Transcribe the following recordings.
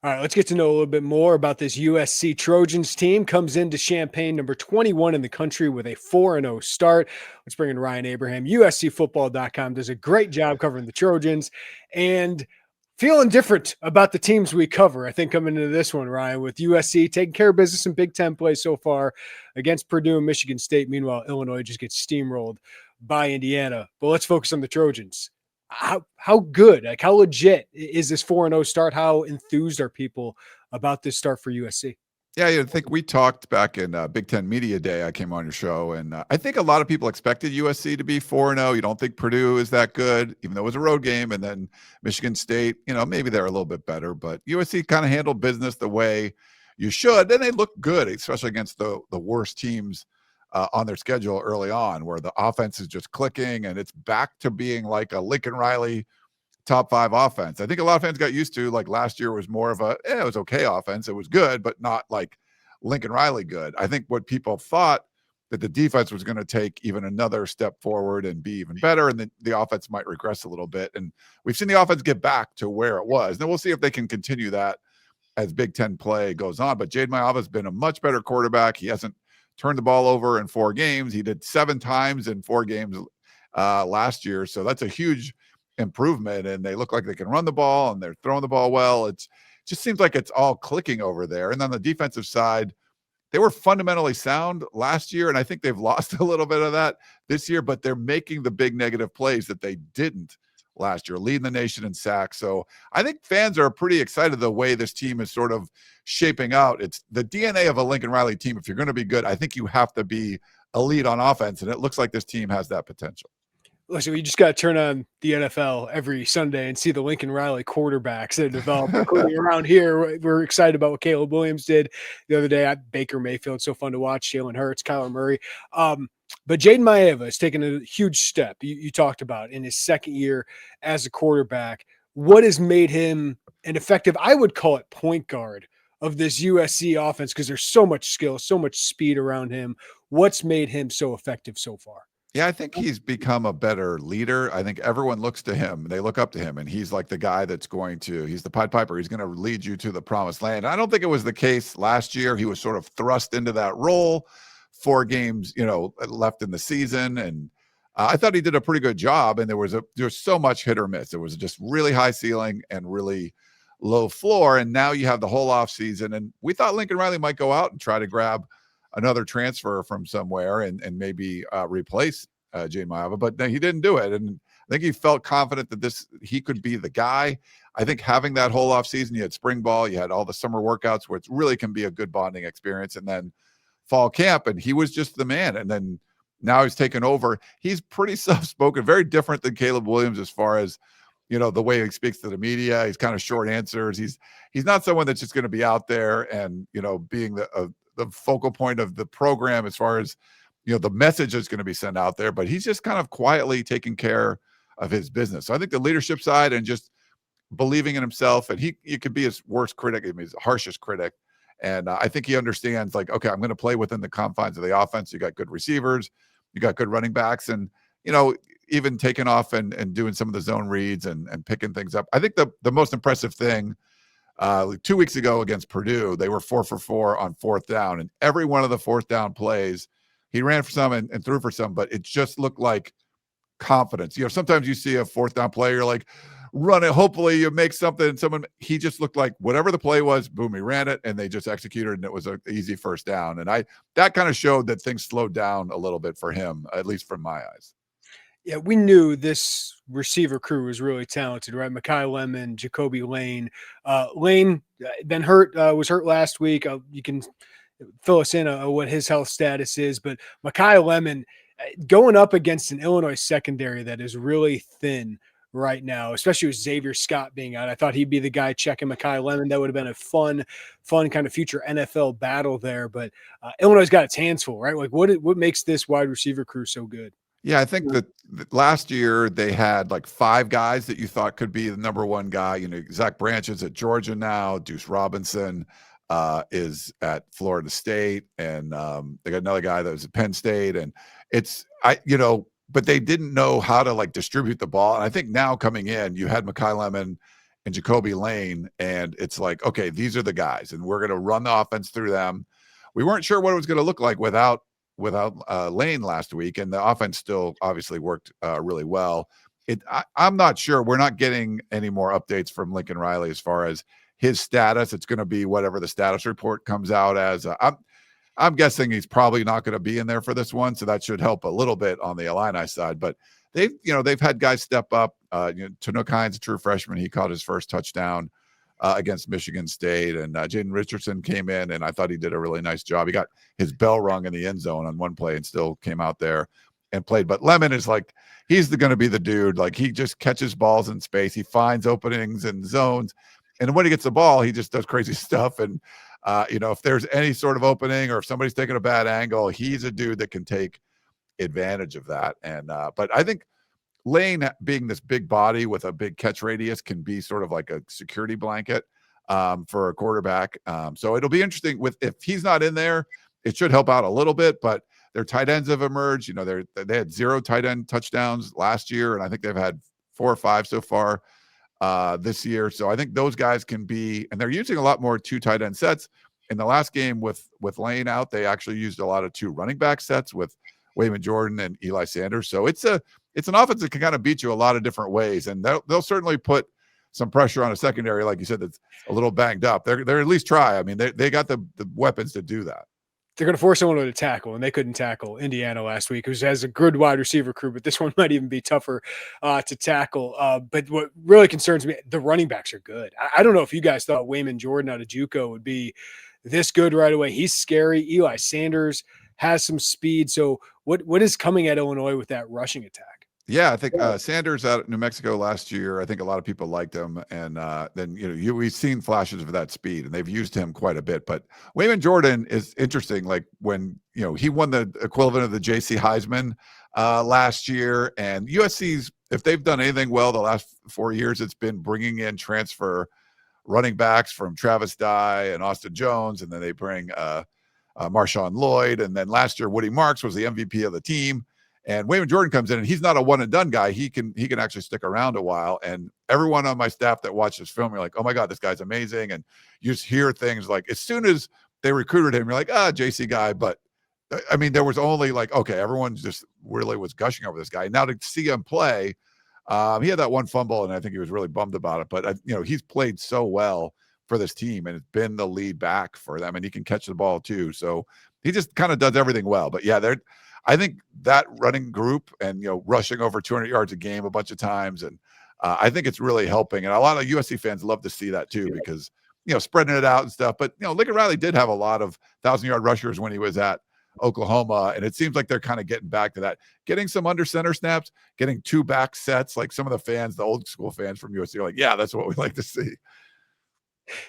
All right, let's get to know a little bit more about this USC Trojans team. Comes into Champaign, number 21 in the country with a 4-0 start. Let's bring in Ryan Abraham. USCfootball.com does a great job covering the Trojans and feeling different about the teams we cover. I think coming into this one, Ryan, with USC taking care of business in Big Ten play so far against Purdue and Michigan State. Meanwhile, Illinois just gets steamrolled by Indiana. But let's focus on the Trojans. How good, like how legit is this 4-0 start? How enthused are people about this start for USC? Yeah, I think we talked back in Big Ten Media Day. I came on your show, and I think a lot of people expected USC to be 4-0. You don't think Purdue is that good, even though it was a road game, and then Michigan State, maybe they're a little bit better, but USC kind of handled business the way you should, and they looked good, especially against the worst teams on their schedule early on, where the offense is just clicking, and it's back to being like a Lincoln Riley top 5 offense. I think a lot of fans got used to, like, last year was more of it was okay offense. It was good, but not like Lincoln Riley good. I think what people thought that the defense was going to take even another step forward and be even better, and the offense might regress a little bit. And we've seen the offense get back to where it was. Then we'll see if they can continue that as Big Ten play goes on. But Jayden Maiava has been a much better quarterback. He hasn't turned the ball over in 4 games. He did 7 times in 4 games last year. So that's a huge improvement, and they look like they can run the ball and they're throwing the ball well. It just seems like it's all clicking over there. And on the defensive side, they were fundamentally sound last year, and I think they've lost a little bit of that this year, but they're making the big negative plays that they didn't last year, leading the nation in sacks. So I think fans are pretty excited the way this team is sort of shaping out. It's the DNA of a Lincoln Riley team. If you're going to be good, I think you have to be elite on offense, and it looks like this team has that potential. Listen, you just got to turn on the NFL every Sunday and see the Lincoln Riley quarterbacks that develop, including around here. We're excited about what Caleb Williams did the other day. Baker Mayfield, so fun to watch. Jalen Hurts, Kyler Murray. But Jayden Maiava has taken a huge step, you talked about, in his second year as a quarterback. What has made him an effective, I would call it, point guard of this USC offense, because there's so much skill, so much speed around him. What's made him so effective so far? Yeah, I think he's become a better leader. I think everyone looks to him. They look up to him, and he's like the guy he's the Pied Piper. He's going to lead you to the promised land. I don't think it was the case last year. He was sort of thrust into that role, 4 games, left in the season. And I thought he did a pretty good job. And there was so much hit or miss. It was just really high ceiling and really low floor. And now you have the whole off season. And we thought Lincoln Riley might go out and try to grab another transfer from somewhere and maybe replace Jayden Maiava, but he didn't do it. And I think he felt confident that he could be the guy. I think having that whole off season, you had spring ball, you had all the summer workouts where it really can be a good bonding experience, and then fall camp, and he was just the man. And then now he's taken over. He's pretty soft-spoken, very different than Caleb Williams as far as the way he speaks to the media. He's kind of short answers. He's not someone that's just going to be out there and being the focal point of the program as far as the message is going to be sent out there, but he's just kind of quietly taking care of his business. So I think the leadership side and just believing in himself, and he could be his worst critic, his harshest critic. And I think he understands, like, okay, I'm going to play within the confines of the offense. You got good receivers, you got good running backs, and even taking off and doing some of the zone reads and picking things up. I think the most impressive thing, 2 weeks ago against Purdue, they were 4 for 4 on 4th down, and every one of the 4th down plays, he ran for some and threw for some, but it just looked like confidence. Sometimes you see a 4th down play, you're like, run it, hopefully you make something. He just looked like whatever the play was, boom, he ran it, and they just executed, and it was an easy 1st down. And that kind of showed that things slowed down a little bit for him, at least from my eyes. Yeah, we knew this receiver crew was really talented, right? Mekhi Lemon, Jacoby Lane. Lane was hurt last week. You can fill us in on what his health status is, but Mekhi Lemon going up against an Illinois secondary that is really thin right now, especially with Xavier Scott being out. I thought he'd be the guy checking Mekhi Lemon. That would have been a fun kind of future NFL battle there. But Illinois got its hands full, right? Like what makes this wide receiver crew so good? Yeah, I think that last year they had like 5 guys that you thought could be the number 1 guy. Zach Branch is at Georgia now. Deuce Robinson is at Florida State, and they got another guy that was at Penn State, and but they didn't know how to like distribute the ball. And I think now coming in, you had Mekhi Lemon and Jacoby Lane. And it's like, okay, these are the guys, and we're going to run the offense through them. We weren't sure what it was going to look like without Lane last week, and the offense still obviously worked really well. I'm not sure. We're not getting any more updates from Lincoln Riley as far as his status. It's going to be whatever the status report comes out as. I'm guessing he's probably not going to be in there for this one, so that should help a little bit on the Illini side. But they've had guys step up. Tanook Hines, a true freshman, he caught his first touchdown against Michigan State, and Jaden Richardson came in, and I thought he did a really nice job. He got his bell rung in the end zone on one play and still came out there and played. But Lemon is like, he's going to be the dude. Like, he just catches balls in space. He finds openings and zones. And when he gets the ball, he just does crazy stuff. And, if there's any sort of opening or if somebody's taking a bad angle, he's a dude that can take advantage of that. And, but I think Lane, being this big body with a big catch radius, can be sort of like a security blanket for a quarterback. So it'll be interesting if he's not in there, it should help out a little bit, but their tight ends have emerged. They had 0 tight end touchdowns last year, and I think they've had 4 or 5 so far this year. So I think those guys can be, and they're using a lot more 2 tight end sets. In the last game with Lane out, they actually used a lot of 2 running back sets with Wayman Jordan and Eli Sanders. So it's an offense that can kind of beat you a lot of different ways, and they'll certainly put some pressure on a secondary, like you said, that's a little banged up. They're at least try. I mean, they got the weapons to do that. They're going to force someone to tackle, and they couldn't tackle Indiana last week, who has a good wide receiver crew, but this one might even be tougher to tackle. But what really concerns me, the running backs are good. I don't know if you guys thought Wayman Jordan out of JUCO would be this good right away. He's scary. Eli Sanders has some speed. So what is coming at Illinois with that rushing attack? Yeah, I think Sanders out of New Mexico last year, I think a lot of people liked him. And then, we've seen flashes of that speed, and they've used him quite a bit. But Wayman Jordan is interesting. Like, when, he won the equivalent of the JC Heisman last year, and USC's, if they've done anything well the last 4 years, it's been bringing in transfer running backs from Travis Dye and Austin Jones. And then they bring Marshawn Lloyd. And then last year, Woody Marks was the MVP of the team. And Wayman Jordan comes in, and he's not a one and done guy. He can actually stick around a while. And everyone on my staff that watched this film, you're like, oh my God, this guy's amazing. And you just hear things like, as soon as they recruited him, you're like, JC guy. But I mean, there was only like, okay, everyone just really was gushing over this guy. Now to see him play, he had that one fumble, and I think he was really bummed about it. But he's played so well for this team, and it's been the lead back for them, and he can catch the ball too. So he just kind of does everything well. But yeah, I think that running group and, rushing over 200 yards a game a bunch of times. And I think it's really helping. And a lot of USC fans love to see that too, because, spreading it out and stuff. But, Lincoln Riley did have a lot of 1,000-yard rushers when he was at Oklahoma. And it seems like they're kind of getting back to that, getting some under center snaps, getting 2 back sets. Like some of the fans, the old school fans from USC are like, yeah, that's what we like to see.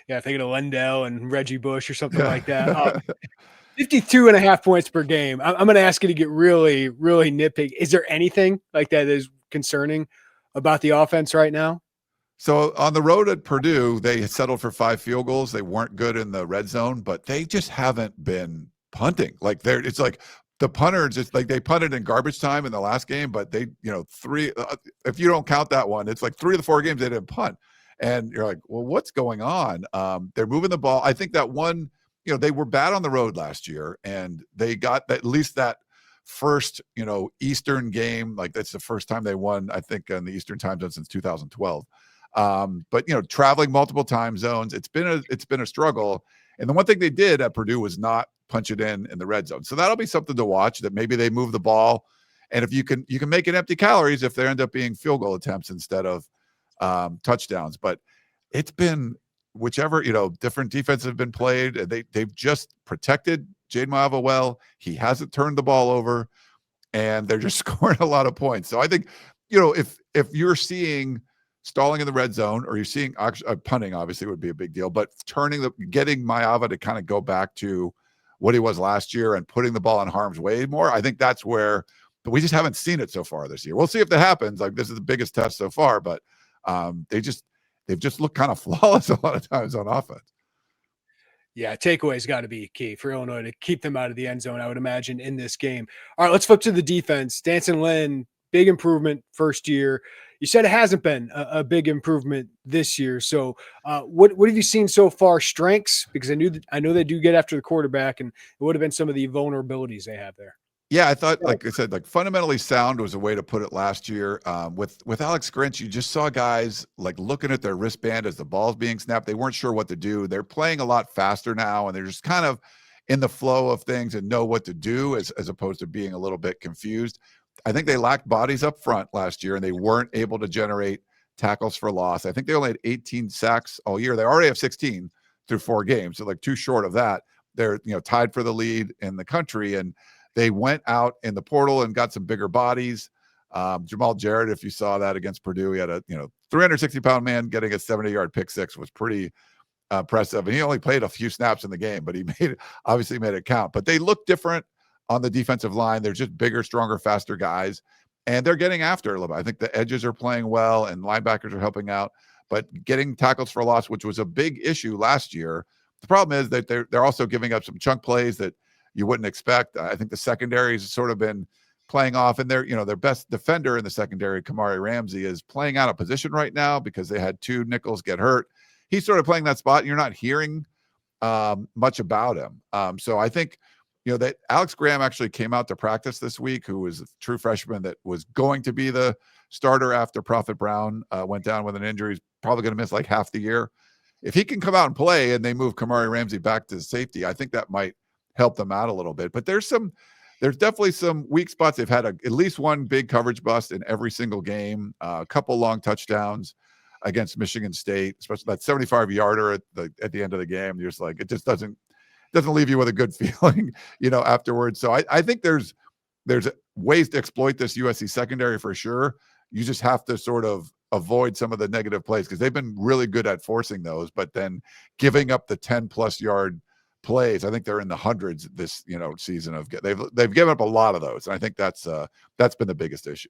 Yeah, thinking of Lendell and Reggie Bush or something like that. 52.5 points per game. I'm going to ask you to get really, really nitpicky. Is there anything like that is concerning about the offense right now? So on the road at Purdue, they settled for 5 field goals. They weren't good in the red zone, but they just haven't been punting. Like, it's like the punters, it's like they punted in garbage time in the last game, but they, 3, if you don't count that one, it's like 3 of the 4 games they didn't punt. And you're like, well, what's going on? They're moving the ball. I think that one, they were bad on the road last year, and they got at least that first, Eastern game. Like, that's the first time they won, I think, in the Eastern time zone since 2012. But, traveling multiple time zones, it's been a struggle. And the one thing they did at Purdue was not punch it in the red zone. So that'll be something to watch, that maybe they move the ball. And if you can make it empty calories if they end up being field goal attempts instead of touchdowns. But it's been, whichever, different defenses have been played, they've just protected Jayden Maiava well. He hasn't turned the ball over, and they're just scoring a lot of points. So I think, if you're seeing stalling in the red zone, or you're seeing punting, obviously would be a big deal, but getting Maiava to kind of go back to what he was last year and putting the ball in harm's way more, I think that's where, but we just haven't seen it so far this year. We'll see if that happens. Like, this is the biggest test so far, but they've just looked kind of flawless a lot of times on offense. Yeah, takeaway's got to be key for Illinois to keep them out of the end zone, I would imagine, in this game. All right, let's flip to the defense. D'Anton Lynn, big improvement first year. you said it hasn't been a big improvement this year. So what have you seen so far? Strengths, because I know they do get after the quarterback, and it would have been some of the vulnerabilities they have there. Yeah, I thought, like I said, like fundamentally sound was a way to put it last year. With Alex Grinch, you just saw guys like looking at their wristband as the ball's being snapped. They weren't sure what to do. They're playing a lot faster now, and they're just kind of in the flow of things and know what to do as opposed to being a little bit confused. I think they lacked bodies up front last year, and they weren't able to generate tackles for loss. I think they only had 18 sacks all year. They already have 16 through 4 games, so like 2 short of that. They're tied for the lead in the country, and they went out in the portal and got some bigger bodies. Jamal Jarrett, if you saw that against Purdue, he had a 360-pound man getting a 70-yard pick six, was pretty impressive. And he only played a few snaps in the game, but he obviously made it count. But they look different on the defensive line. They're just bigger, stronger, faster guys, and they're getting after a little bit. I think the edges are playing well, and linebackers are helping out. But getting tackles for loss, which was a big issue last year, the problem is that they're also giving up some chunk plays that you wouldn't expect. I think the secondary has sort of been playing off, and their best defender in the secondary, Kamari Ramsey, is playing out of position right now because they had 2 nickels get hurt. He's sort of playing that spot, and you're not hearing much about him. So I think, that Alex Graham actually came out to practice this week, who was a true freshman that was going to be the starter after Prophet Brown went down with an injury. He's probably going to miss like half the year. If he can come out and play and they move Kamari Ramsey back to safety, I think that might help them out a little bit. But there's definitely some weak spots. They've had at least one big coverage bust in every single game, a couple long touchdowns against Michigan State, especially that 75-yarder at the end of the game. You're just like, it just doesn't leave you with a good feeling, afterwards. So I think there's ways to exploit this USC secondary for sure. You just have to sort of avoid some of the negative plays, because they've been really good at forcing those, but then giving up the 10+ yard plays. I think they're in the hundreds this season they've given up a lot of those, and I think that's been the biggest issue.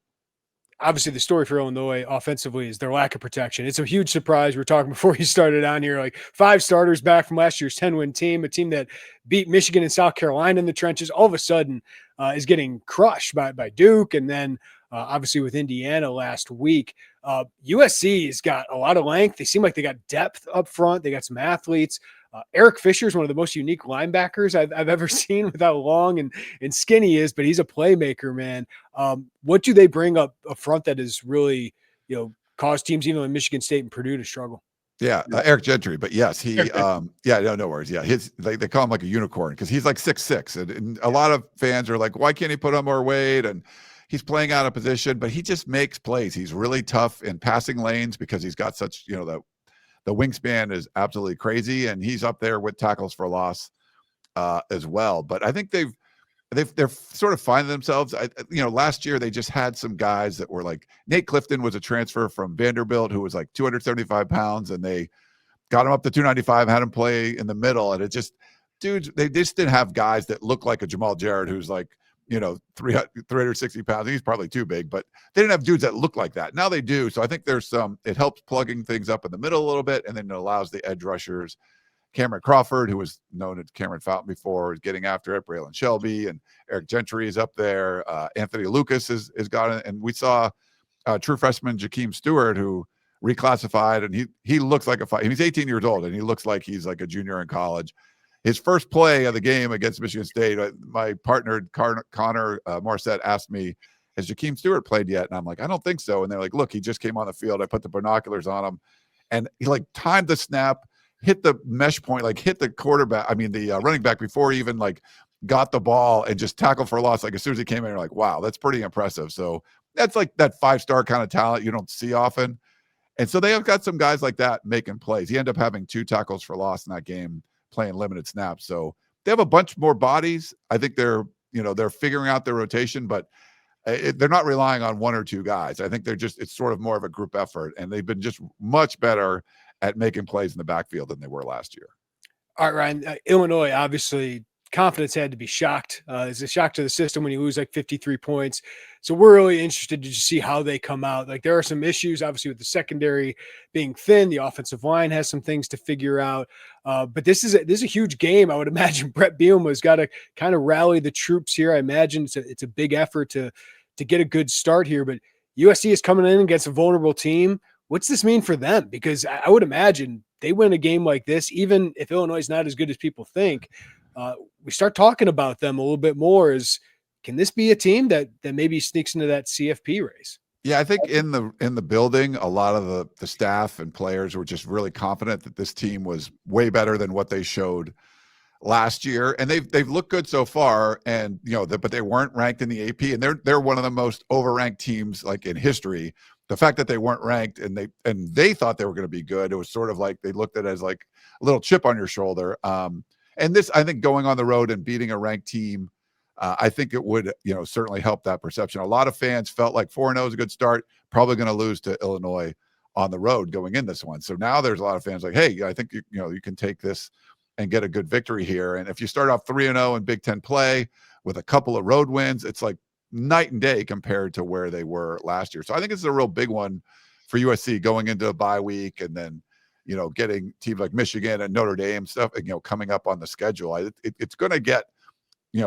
Obviously, the story for Illinois offensively is their lack of protection. It's a huge surprise. We were talking before you started on here, like 5 starters back from last year's 10-win team, a team that beat Michigan and South Carolina in the trenches, all of a sudden is getting crushed by Duke, and then obviously with Indiana last week. USC has got a lot of length. They seem like they got depth up front. They got some athletes. Eric Fisher is one of the most unique linebackers I've ever seen, with how long and skinny he is, but he's a playmaker, man. What do they bring up front that has really, caused teams even like Michigan State and Purdue to struggle? Yeah, Eric Gentry, but yes, he no worries. Yeah, they call him like a unicorn because he's like 6'6", and a lot of fans are like, why can't he put on more weight? And he's playing out of position, but he just makes plays. He's really tough in passing lanes because he's got such, the wingspan is absolutely crazy, and he's up there with tackles for loss as well. But I think they're sort of finding themselves. Last year they just had some guys that were like, Nate Clifton was a transfer from Vanderbilt who was like 275 pounds, and they got him up to 295, had him play in the middle, and they just didn't have guys that look like a Jamal Jarrett who's like 360 pounds. He's probably too big, but they didn't have dudes that look like that. Now they do. So I think it helps plugging things up in the middle a little bit, and then it allows the edge rushers, Cameron Crawford, who was known as Cameron Fountain before, is getting after it. Braylon Shelby and Eric Gentry is up there. Anthony Lucas is got it. And we saw true freshman Jakeem Stewart, who reclassified, and he looks like he's 18 years old, and he looks like he's like a junior in college. His first play of the game against Michigan State, my partner, Connor Morissette, asked me, has Jakeem Stewart played yet? And I'm like, I don't think so. And they're like, look, he just came on the field. I put the binoculars on him, and he like timed the snap, hit the mesh point, like hit the running back before he even like got the ball, and just tackled for a loss. Like as soon as he came in, you're like, wow, that's pretty impressive. So that's like that 5-star kind of talent you don't see often. And so they have got some guys like that making plays. He ended up having 2 tackles for loss in that game, playing limited snaps. So they have a bunch more bodies. I think they're figuring out their rotation, but they're not relying on 1 or 2 guys. I think it's sort of more of a group effort, and they've been just much better at making plays in the backfield than they were last year. All right, Ryan, Illinois, obviously confidence had to be shocked. It's a shock to the system when you lose like 53 points. So we're really interested to just see how they come out. Like there are some issues, obviously, with the secondary being thin. The offensive line has some things to figure out. But this is a huge game. I would imagine Brett Bielema's got to kind of rally the troops here. I imagine it's a big effort to get a good start here. But USC is coming in against a vulnerable team. What's this mean for them? Because I would imagine they win a game like this, even if Illinois is not as good as people think. We start talking about them a little bit more. Can this be a team that maybe sneaks into that CFP race? Yeah, I think in the building, a lot of the staff and players were just really confident that this team was way better than what they showed last year, and they've looked good so far. And but they weren't ranked in the AP, and they're one of the most overranked teams like in history. The fact that they weren't ranked and they thought they were going to be good, it was sort of like they looked at it as like a little chip on your shoulder. And this, I think, going on the road and beating a ranked team, I think it would, certainly help that perception. A lot of fans felt like 4-0 is a good start, probably going to lose to Illinois on the road going in this one. So now there's a lot of fans like, hey, I think you can take this and get a good victory here. And if you start off 3-0 in Big Ten play with a couple of road wins, it's like night and day compared to where they were last year. So I think it's a real big one for USC going into a bye week, and then getting teams like Michigan and Notre Dame stuff, coming up on the schedule. It's going to get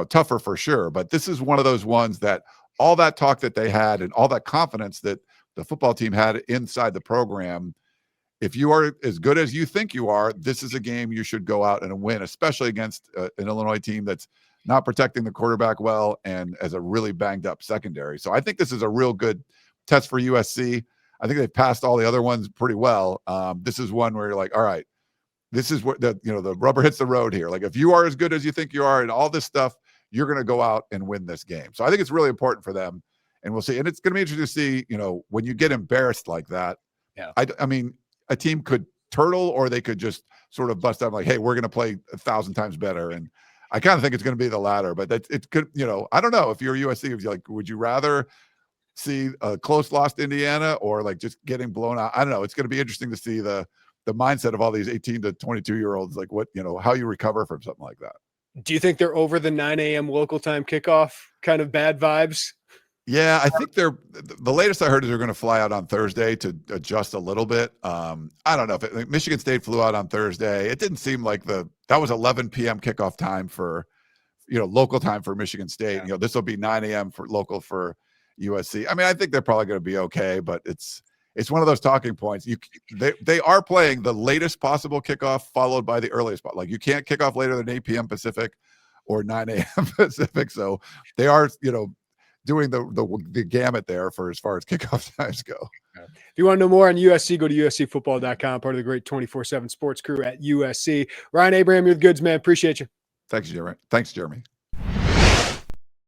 tougher for sure. But this is one of those ones that all that talk that they had and all that confidence that the football team had inside the program, if you are as good as you think you are, this is a game you should go out and win, especially against an Illinois team that's not protecting the quarterback well and as a really banged up secondary. So I think this is a real good test for USC. I think they've passed all the other ones pretty well. This is one where you're like, all right, this is what the rubber hits the road here. Like if you are as good as you think you are and all this stuff, you're going to go out and win this game. So I think it's really important for them, and we'll see. And it's going to be interesting to see, when you get embarrassed like that. Yeah. I mean, a team could turtle, or they could just sort of bust out like, hey, we're going to play 1,000 times better. And I kind of think it's going to be the latter, but it could, I don't know if you're USC, if you're like, would you rather see a close loss to Indiana or like just getting blown out? I don't know. It's going to be interesting to see the mindset of all these 18 to 22-year-olds, like what, how you recover from something like that. Do you think they're over the 9 a.m. local time kickoff kind of bad vibes? Yeah, I think the latest I heard is they're going to fly out on Thursday to adjust a little bit. I don't know if Michigan State flew out on Thursday. It didn't seem like that was 11 p.m. kickoff time for, local time for Michigan State. Yeah. This will be 9 a.m. for local for USC. I mean, I think they're probably going to be okay, but it's one of those talking points. They are playing the latest possible kickoff followed by the earliest. Like you can't kick off later than 8 p.m. Pacific or 9 a.m. Pacific. So they are, doing the gamut there for as far as kickoff times go. If you want to know more on USC, go to uscfootball.com, part of the great 24/7 sports crew at USC. Ryan Abraham, you're the goods, man. Appreciate you. Thanks, Jeremy.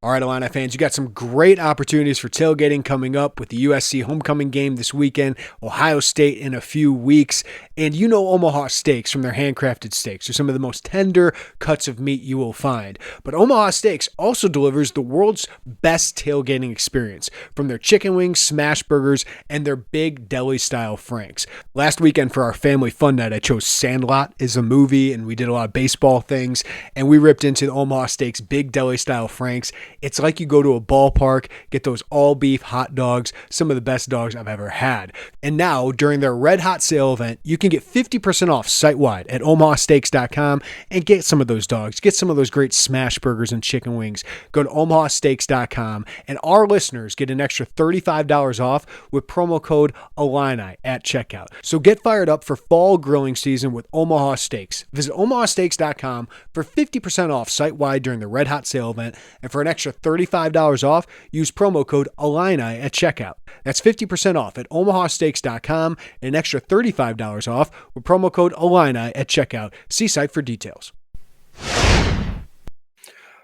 All right, Illini fans, you got some great opportunities for tailgating coming up with the USC homecoming game this weekend, Ohio State in a few weeks. And Omaha Steaks from their handcrafted steaks are some of the most tender cuts of meat you will find. But Omaha Steaks also delivers the world's best tailgating experience from their chicken wings, smash burgers, and their big deli-style franks. Last weekend for our family fun night, I chose Sandlot as a movie, and we did a lot of baseball things, and we ripped into the Omaha Steaks big deli-style franks. It's like you go to a ballpark, get those all-beef hot dogs, some of the best dogs I've ever had. And now, during their Red Hot sale event, you can get 50% off site-wide at omahasteaks.com and get some of those dogs. Get some of those great smash burgers and chicken wings. Go to omahasteaks.com, and our listeners get an extra $35 off with promo code Illini at checkout. So get fired up for fall grilling season with Omaha Steaks. Visit omahasteaks.com for 50% off site-wide during the Red Hot sale event, and for an extra $35 off, use promo code Illini at checkout. That's 50% off at omahasteaks.com and an extra $35 off with promo code Illini at checkout. See site for details.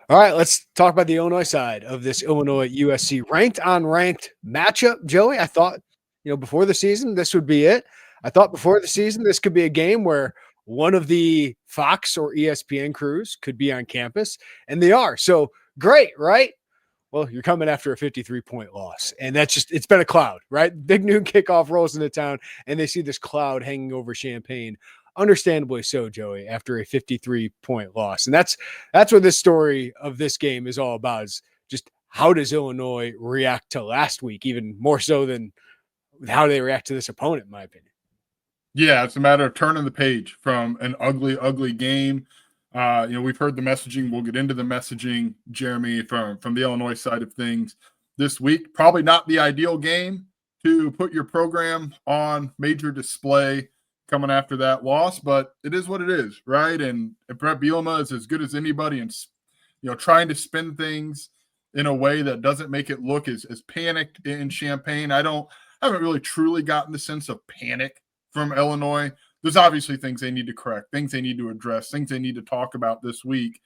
All right, let's talk about the Illinois side of this Illinois USC ranked on ranked matchup. Joey, I thought, before the season, this would be it. I thought before the season, this could be a game where one of the Fox or ESPN crews could be on campus, and they are. So great, right? Well, you're coming after a 53-point loss, and it's been a cloud, right? Big Noon Kickoff rolls into town, and they see this cloud hanging over Champaign. Understandably so, Joey, after a 53-point loss. And that's what this story of this game is all about, is just how does Illinois react to last week, even more so than how they react to this opponent, in my opinion. Yeah, it's a matter of turning the page from an ugly, ugly game. We've heard the messaging. We'll get into the messaging, Jeremy, from the Illinois side of things this week. Probably not the ideal game to put your program on major display coming after that loss, but it is what it is, right? And Brett Bielema is as good as anybody, and trying to spin things in a way that doesn't make it look as panicked in Champaign. I haven't really truly gotten the sense of panic from Illinois. There's obviously things they need to correct, things they need to address, things they need to talk about this week.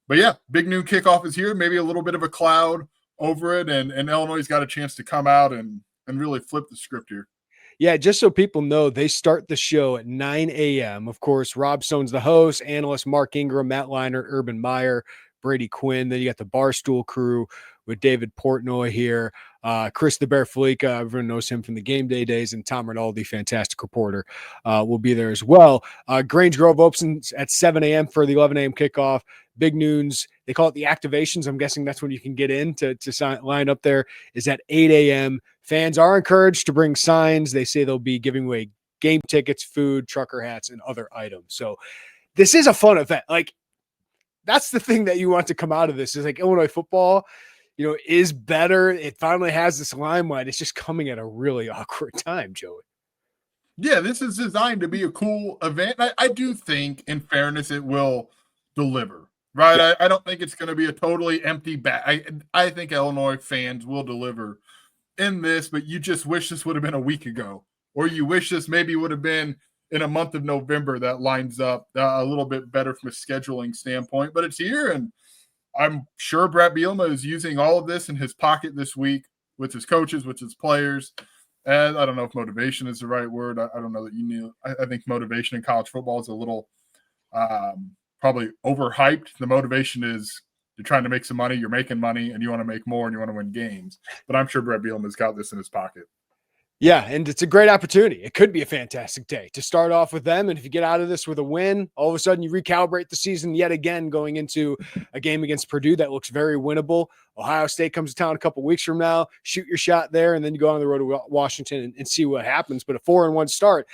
But yeah, big noon kickoff is here. Maybe a little bit of a cloud over it, and Illinois got a chance to come out and really flip the script here. Yeah, just so people know, they start the show at 9 a.m. Of course, Rob Stone's the host, analyst Mark Ingram, Matt Leinart, Urban Meyer, Brady Quinn. Then you got the Barstool crew with David Portnoy here, Chris the Bear Felica, everyone knows him from the game day days, and Tom Rinaldi, fantastic reporter, will be there as well. Grange Grove opens at 7 a.m. for the 11 a.m. kickoff. Big Noons, they call it the activations. I'm guessing that's when you can get in to line up there, is at 8 a.m. Fans are encouraged to bring signs. They say they'll be giving away game tickets, food, trucker hats, and other items. So this is a fun event. Like, that's the thing that you want to come out of this, is like Illinois football, is better. It finally has this limelight. It's just coming at a really awkward time, Joey. Yeah, this is designed to be a cool event. I do think, in fairness, it will deliver, right? Yeah. I don't think it's going to be a totally empty bag. I think Illinois fans will deliver in this, but you just wish this would have been a week ago, or you wish this maybe would have been in a month of November. That lines up a little bit better from a scheduling standpoint, but it's here, and I'm sure Brett Bielema is using all of this in his pocket this week with his coaches, with his players. And I don't know if motivation is the right word. I don't know that you knew. I think motivation in college football is a little probably overhyped. The motivation is you're trying to make some money, you're making money, and you want to make more, and you want to win games. But I'm sure Brett Bielema's got this in his pocket. Yeah, and it's a great opportunity. It could be a fantastic day to start off with them. And if you get out of this with a win, all of a sudden you recalibrate the season yet again, going into a game against Purdue that looks very winnable. Ohio State comes to town a couple weeks from now, shoot your shot there, and then you go on the road to Washington and see what happens. But a 4-1 start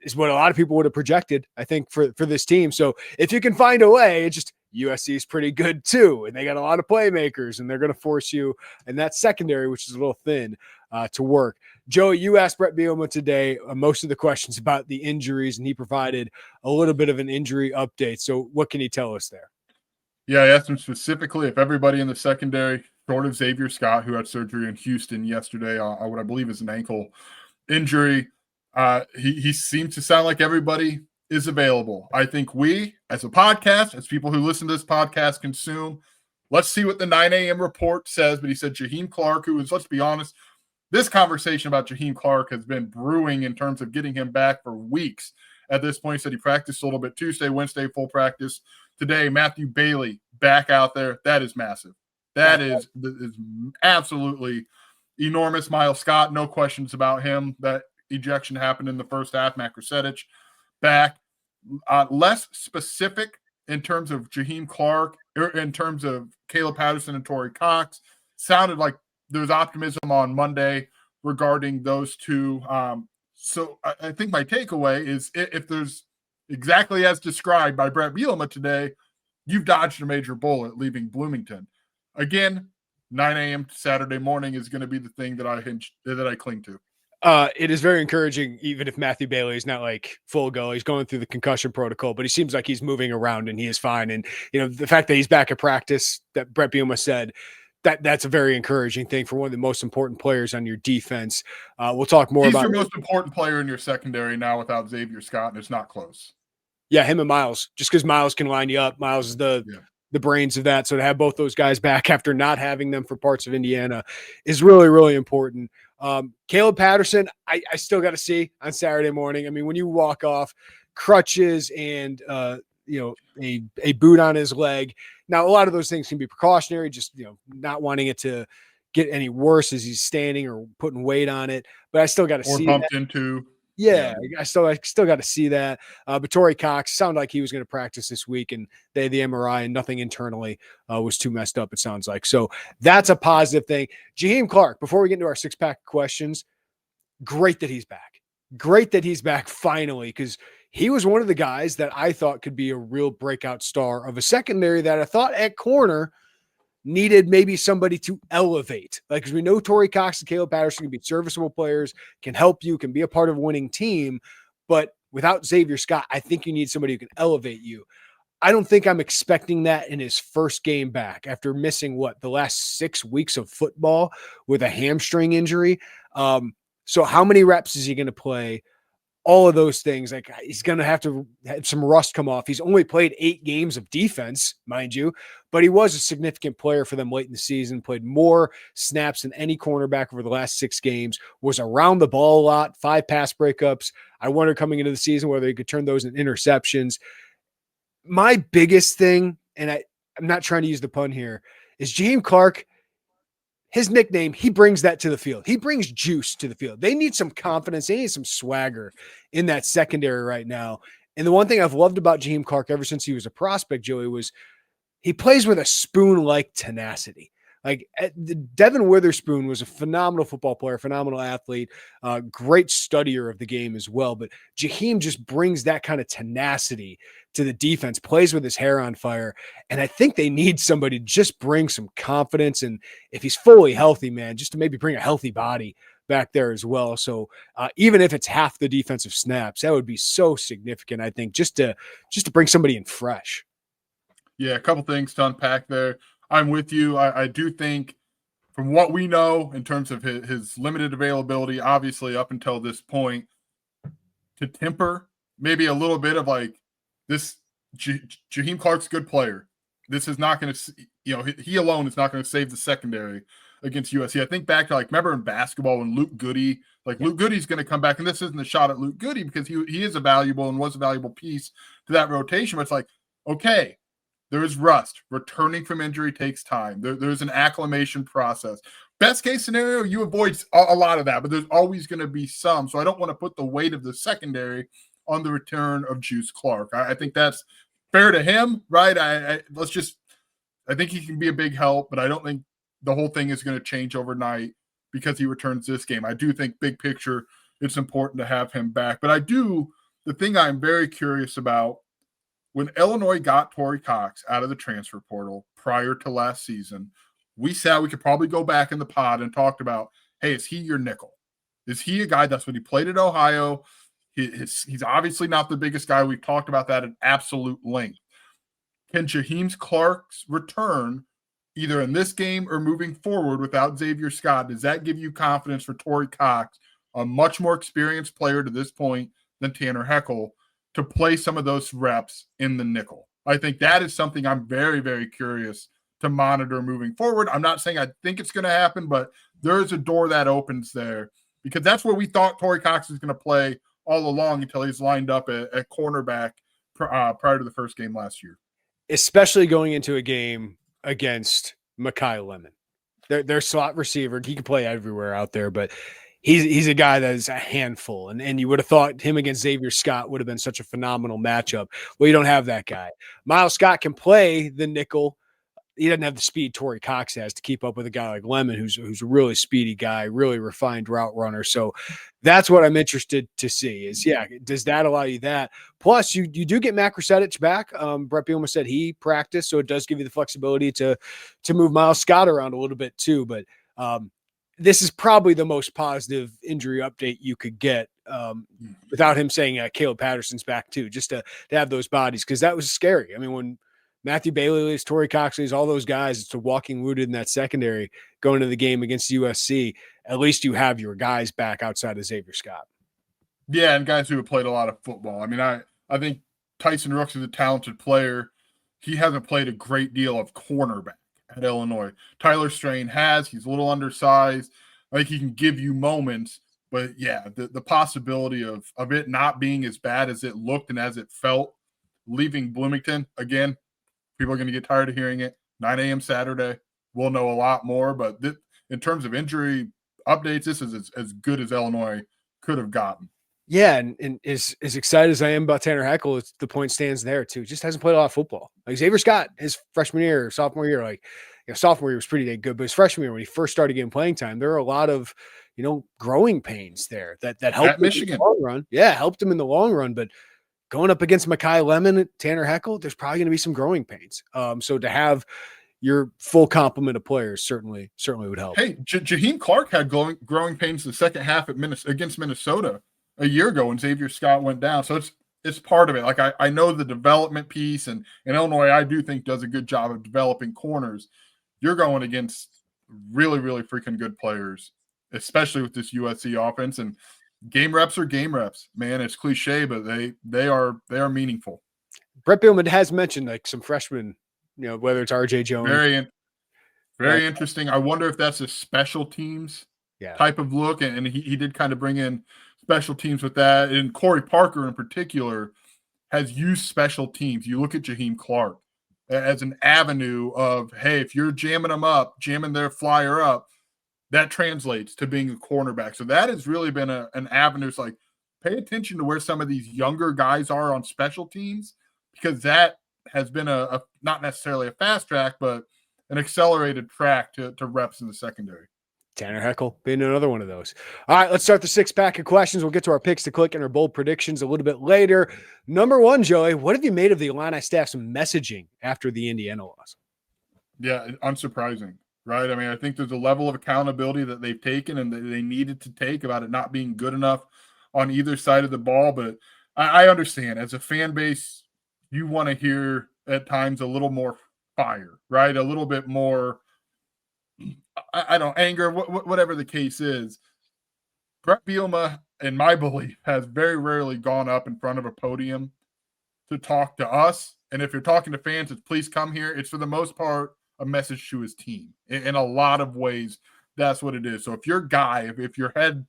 is what a lot of people would have projected, I think, for this team. So if you can find a way, it's just USC is pretty good too, and they got a lot of playmakers, and they're going to force you in that secondary, which is a little thin, to work. Joey, you asked Brett Bielema today most of the questions about the injuries, and he provided a little bit of an injury update. So what can he tell us there? Yeah, I asked him specifically if everybody in the secondary, short of Xavier Scott, who had surgery in Houston yesterday on what I believe is an ankle injury, he seems to sound like everybody is available. I think we, as a podcast, as people who listen to this podcast consume, let's see what the 9 a.m. report says. But he said Jaheim Clark, who is, let's be honest, this conversation about Jaheim Clark has been brewing in terms of getting him back for weeks. At this point, he said he practiced a little bit Tuesday, Wednesday, full practice. Today, Matthew Bailey back out there. That is massive. That is absolutely enormous. Miles Scott, no questions about him. That ejection happened in the first half. Matt Krasevich back. Less specific in terms of Jaheim Clark, or in terms of Caleb Patterson and Torrey Cox. Sounded like there was optimism on Monday regarding those two. So I think my takeaway is, if there's exactly as described by Brett Bielema today, you've dodged a major bullet leaving Bloomington. Again, 9 a.m. Saturday morning is going to be the thing that I cling to. It is very encouraging, even if Matthew Bailey is not like full go. He's going through the concussion protocol, but he seems like he's moving around and he is fine. And, the fact that he's back at practice, that Brett Bielema said, that's a very encouraging thing for one of the most important players on your defense. We'll talk more about. He's your most important player in your secondary now without Xavier Scott, and it's not close. Yeah, him and Miles, just because Miles can line you up. Miles is the brains of that. So to have both those guys back after not having them for parts of Indiana is really, really important. Caleb Patterson, I still got to see on Saturday morning. I mean, when you walk off crutches and a boot on his leg. Now, a lot of those things can be precautionary, just, not wanting it to get any worse as he's standing or putting weight on it. But I still got to see bumped that. Into. Yeah, I still got to see that. But Torrey Cox sounded like he was going to practice this week, and they had the MRI, and nothing internally was too messed up, it sounds like. So that's a positive thing. Jaheim Clark, before we get into our six-pack questions, great that he's back. Great that he's back finally, because he was one of the guys that I thought could be a real breakout star of a secondary that I thought at corner needed maybe somebody to elevate. Like, because we know Torrey Cox and Caleb Patterson can be serviceable players, can help you, can be a part of a winning team. But without Xavier Scott, I think you need somebody who can elevate you. I don't think I'm expecting that in his first game back after missing the last 6 weeks of football with a hamstring injury. So how many reps is he going to play? All of those things, like he's going to have some rust come off. He's only played 8 games of defense, mind you, but he was a significant player for them late in the season, played more snaps than any cornerback over the last 6 games, was around the ball a lot, 5 pass breakups. I wonder coming into the season whether he could turn those into interceptions. My biggest thing, and I'm not trying to use the pun here, is Jaheim Clark. His nickname, he brings that to the field. He brings juice to the field. They need some confidence. They need some swagger in that secondary right now. And the one thing I've loved about Jaheim Clark ever since he was a prospect, Joey, was he plays with a spoon-like tenacity. Like Devin Witherspoon was a phenomenal football player, phenomenal athlete, great studier of the game as well. But Jaheim just brings that kind of tenacity to the defense, plays with his hair on fire. And I think they need somebody to just bring some confidence. And if he's fully healthy, man, just to maybe bring a healthy body back there as well. So even if it's half the defensive snaps, that would be so significant, I think, just to bring somebody in fresh. Yeah, a couple things to unpack there. I'm with you. I do think from what we know in terms of his limited availability, obviously up until this point, to temper maybe a little bit of like this, Jaheim Clark's a good player. This is not going to, he alone is not going to save the secondary against USC. I think back to remember in basketball when Luke Goody, Luke Goody's going to come back, and this isn't a shot at Luke Goody because he is a valuable and was a valuable piece to that rotation. But it's like, okay, there is rust. Returning from injury takes time. There's an acclimation process. Best case scenario, you avoid a lot of that, but there's always going to be some. So I don't want to put the weight of the secondary on the return of Juice Clark. I think that's fair to him, right? I think he can be a big help, but I don't think the whole thing is going to change overnight because he returns this game. I do think big picture, it's important to have him back. But the thing I'm very curious about, when Illinois got Torrey Cox out of the transfer portal prior to last season, we said we could probably go back in the pod and talked about, hey, is he your nickel? Is he a guy? That's when he played at Ohio. He's obviously not the biggest guy. We've talked about that at absolute length. Can Jaheim Clark's return, either in this game or moving forward without Xavier Scott, does that give you confidence for Torrey Cox, a much more experienced player to this point than Tanner Heckel, to play some of those reps in the nickel? I think that is something I'm very, very curious to monitor moving forward. I'm not saying I think it's going to happen, but there is a door that opens there because that's where we thought Torrey Cox was going to play all along until he's lined up at cornerback prior to the first game last year. Especially going into a game against Mekhi Lemon. Their slot receiver, he can play everywhere out there, but he's a guy that is a handful. And you would have thought him against Xavier Scott would have been such a phenomenal matchup. Well, you don't have that guy. Miles Scott can play the nickel. He doesn't have the speed Torrey Cox has to keep up with a guy like Lemon, who's a really speedy guy, really refined route runner. So that's what I'm interested to see is, does that allow you that? Plus, you do get Matt Krasedic back. Brett Bielema said he practiced, so it does give you the flexibility to move Miles Scott around a little bit too. But this is probably the most positive injury update you could get without him saying Caleb Patterson's back too, just to have those bodies, because that was scary. I mean, when Matthew Bailey leaves, Torrey Cox leaves, all those guys, it's a walking wounded in that secondary going into the game against USC. At least you have your guys back outside of Xavier Scott. Yeah, and guys who have played a lot of football. I mean, I think Tyson Rooks is a talented player. He hasn't played a great deal of cornerback at Illinois. Tyler Strain has. He's a little undersized. I think he can give you moments. But, yeah, the possibility of it not being as bad as it looked and as it felt leaving Bloomington, again, people are going to get tired of hearing it. 9 a.m. Saturday. We'll know a lot more. But in terms of injury updates, this is as good as Illinois could have gotten. Yeah, and as excited as I am about Tanner Heckel, the point stands there too. Just hasn't played a lot of football. Like Xavier Scott, his freshman year, sophomore year, sophomore year was pretty dang good, but his freshman year when he first started getting playing time, there were a lot of growing pains there that helped him Michigan in the long run. Yeah, helped him in the long run, but going up against Mekhi Lemon, Tanner Heckel, there's probably going to be some growing pains. So to have your full complement of players certainly would help. Hey, Jaheim Clark had growing pains the second half against Minnesota a year ago when Xavier Scott went down. So it's part of it. Like I know the development piece, and Illinois, I do think, does a good job of developing corners. You're going against really, really freaking good players, especially with this USC offense. And game reps are game reps, man. It's cliche, but they are meaningful. Brett Bielema has mentioned like some freshmen, whether it's RJ Jones. Very interesting. I wonder if that's a special teams type of look. And he did kind of bring in special teams with that. And Corey Parker in particular has used special teams. You look at Jaheim Clark as an avenue of, hey, if you're jamming them up, jamming their flyer up, that translates to being a cornerback. So that has really been an avenue. It's like, pay attention to where some of these younger guys are on special teams, because that has been a not necessarily a fast track, but an accelerated track to reps in the secondary. Tanner Heckel being another one of those. All right, let's start the 6-pack of questions. We'll get to our picks to click and our bold predictions a little bit later. Number one, Joey, what have you made of the Illini staff's messaging after the Indiana loss? Yeah, unsurprising, right? I mean, I think there's a level of accountability that they've taken and that they needed to take about it not being good enough on either side of the ball. But I understand, as a fan base, you want to hear at times a little more fire, right? A little bit more, anger, whatever the case is. Brett Bielema, in my belief, has very rarely gone up in front of a podium to talk to us. And if you're talking to fans, it's please come here. It's for the most part a message to his team. In a lot of ways, that's what it is. So if your guy, if your head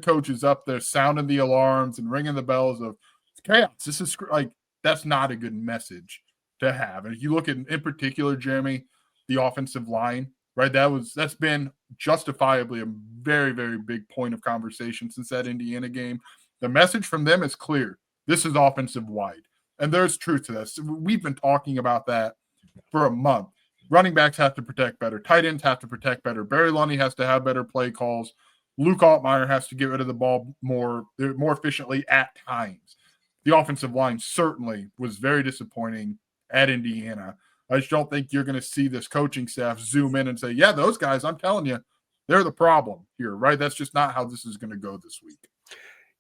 coach is up there sounding the alarms and ringing the bells of chaos, this is like, that's not a good message to have. And if you look at, in particular, Jeremy, the offensive line, right? That's been justifiably a very, very big point of conversation since that Indiana game. The message from them is clear. This is offensive wide. And there's truth to this. We've been talking about that for a month. Running backs have to protect better. Tight ends have to protect better. Barry Lundy has to have better play calls. Luke Altmaier has to get rid of the ball more efficiently at times. The offensive line certainly was very disappointing at Indiana. I just don't think you're going to see this coaching staff zoom in and say, yeah, those guys, I'm telling you, they're the problem here, right? That's just not how this is going to go this week.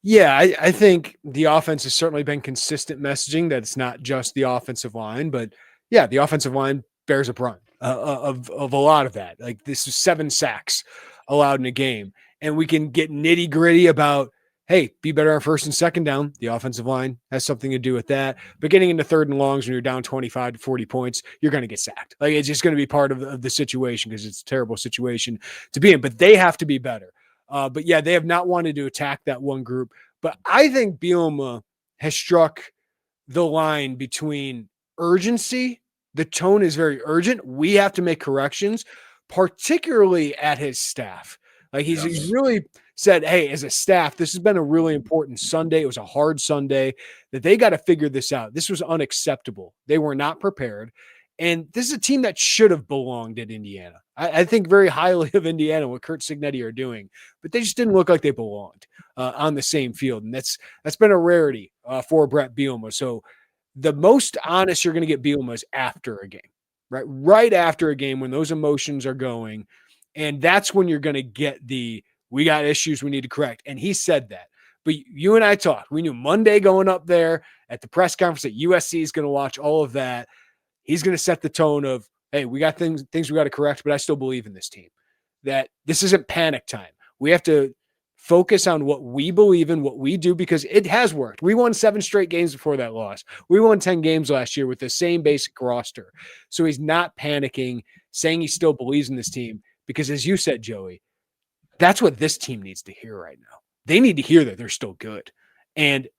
Yeah, I think the offense has certainly been consistent messaging that it's not just the offensive line, but yeah, the offensive line bears a brunt of a lot of that. Like, this is 7 sacks allowed in a game, and we can get nitty gritty about, hey, be better on first and second down. The offensive line has something to do with that. But getting into third and longs when you're down 25 to 40 points, you're going to get sacked. Like, it's just going to be part of the situation, because it's a terrible situation to be in. But they have to be better. But yeah, they have not wanted to attack that one group. But I think Bielema has struck the line between urgency. The tone is very urgent. We have to make corrections, particularly at his staff. Like, he's really said, hey, as a staff, this has been a really important Sunday. It was a hard Sunday that they got to figure this out. This was unacceptable. They were not prepared. And this is a team that should have belonged at Indiana. I think very highly of Indiana, what Kurt Cignetti are doing, but they just didn't look like they belonged on the same field. And that's been a rarity for Brett Bielema. So the most honest you're going to get Bielema is after a game, right? Right after a game, when those emotions are going. And that's when you're going to get we got issues we need to correct. And he said that. But you and I talked. We knew Monday going up there at the press conference that USC is going to watch all of that. He's going to set the tone of, hey, we got things we got to correct, but I still believe in this team. That this isn't panic time. We have to focus on what we believe in, what we do, because it has worked. We won 7 straight games before that loss. We won 10 games last year with the same basic roster. So he's not panicking, saying he still believes in this team, because as you said, Joey, that's what this team needs to hear right now. They need to hear that they're still good and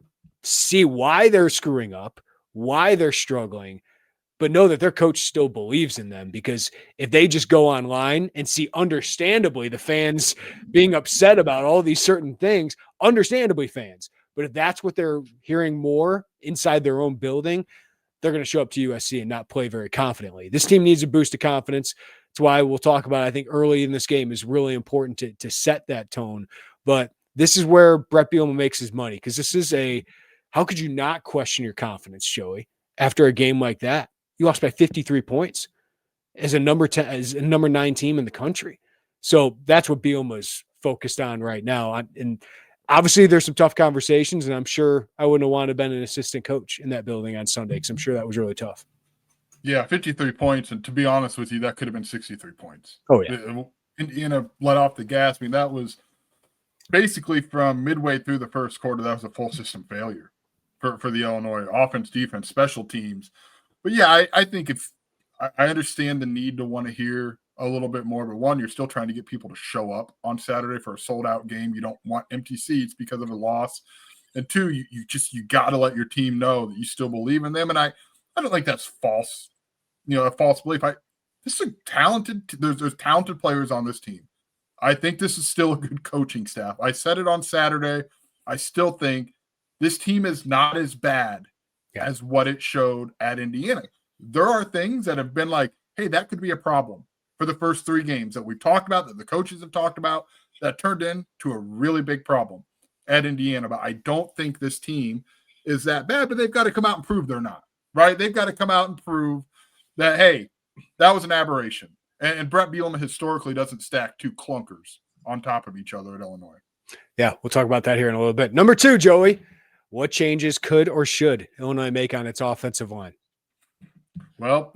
see why they're screwing up, why they're struggling, but know that their coach still believes in them. Because if they just go online and see, understandably, the fans being upset about all these certain things, understandably fans, but if that's what they're hearing more inside their own building, they're going to show up to USC and not play very confidently. This team needs a boost of confidence. That's why we'll talk about, I think, early in this game is really important to set that tone. But this is where Brett Bielema makes his money, because this is how could you not question your confidence, Joey, after a game like that? You lost by 53 points. as a number 10, as a number 9 team in the country. So that's what Bielema's focused on right now. And obviously there's some tough conversations, and I'm sure I wouldn't have wanted to have been an assistant coach in that building on Sunday, because I'm sure that was really tough. Yeah, 53 points. And to be honest with you, that could have been 63 points. Oh, yeah. Indiana let off the gas. I mean, that was basically from midway through the first quarter, that was a full system failure for the Illinois offense, defense, special teams. But yeah, I think if I understand the need to want to hear a little bit more, but one, you're still trying to get people to show up on Saturday for a sold out game. You don't want empty seats because of a loss. And two, you got to let your team know that you still believe in them. And I don't think that's false, a false belief. This is a talented, there's talented players on this team. I think this is still a good coaching staff. I said it on Saturday. I still think this team is not as bad as what it showed at Indiana. There are things that have been like, hey, that could be a problem for the first 3 games that we've talked about, that the coaches have talked about, that turned into a really big problem at Indiana. But I don't think this team is that bad, but they've got to come out and prove they're not, right? They've got to come out and prove that, hey, that was an aberration. And Brett Bielema historically doesn't stack 2 clunkers on top of each other at Illinois. Yeah, we'll talk about that here in a little bit. Number 2, Joey, what changes could or should Illinois make on its offensive line? Well,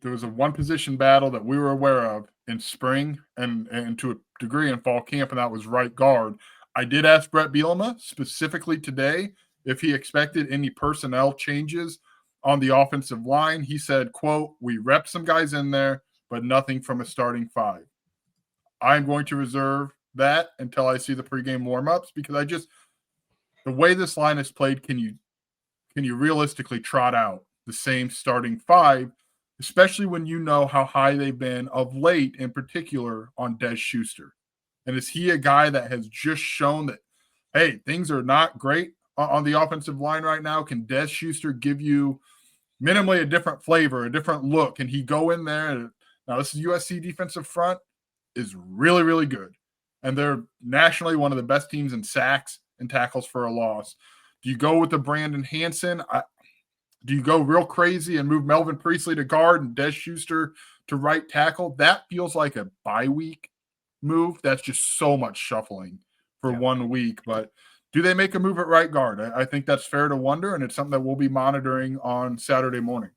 there was a one position battle that we were aware of in spring and to a degree in fall camp, and that was right guard. I did ask Brett Bielema specifically today if he expected any personnel changes on the offensive line. He said, quote, "We repped some guys in there, but nothing from a starting 5. I'm going to reserve that until I see the pregame warmups, because the way this line is played, can you realistically trot out the same starting 5, especially when you know how high they've been of late, in particular on Des Schuster? And is he a guy that has just shown that, hey, things are not great on the offensive line right now? Can Des Schuster give you minimally a different flavor, a different look? Can he go in there? Now, this is USC defensive front is really, really good. And they're nationally one of the best teams in sacks and tackles for a loss. Do you go with the Brandon Hansen? Do you go real crazy and move Melvin Priestley to guard and Des Schuster to right tackle? That feels like a bye week move. That's just so much shuffling for 1 week. But do they make a move at right guard? I think that's fair to wonder, and it's something that we'll be monitoring on Saturday morning.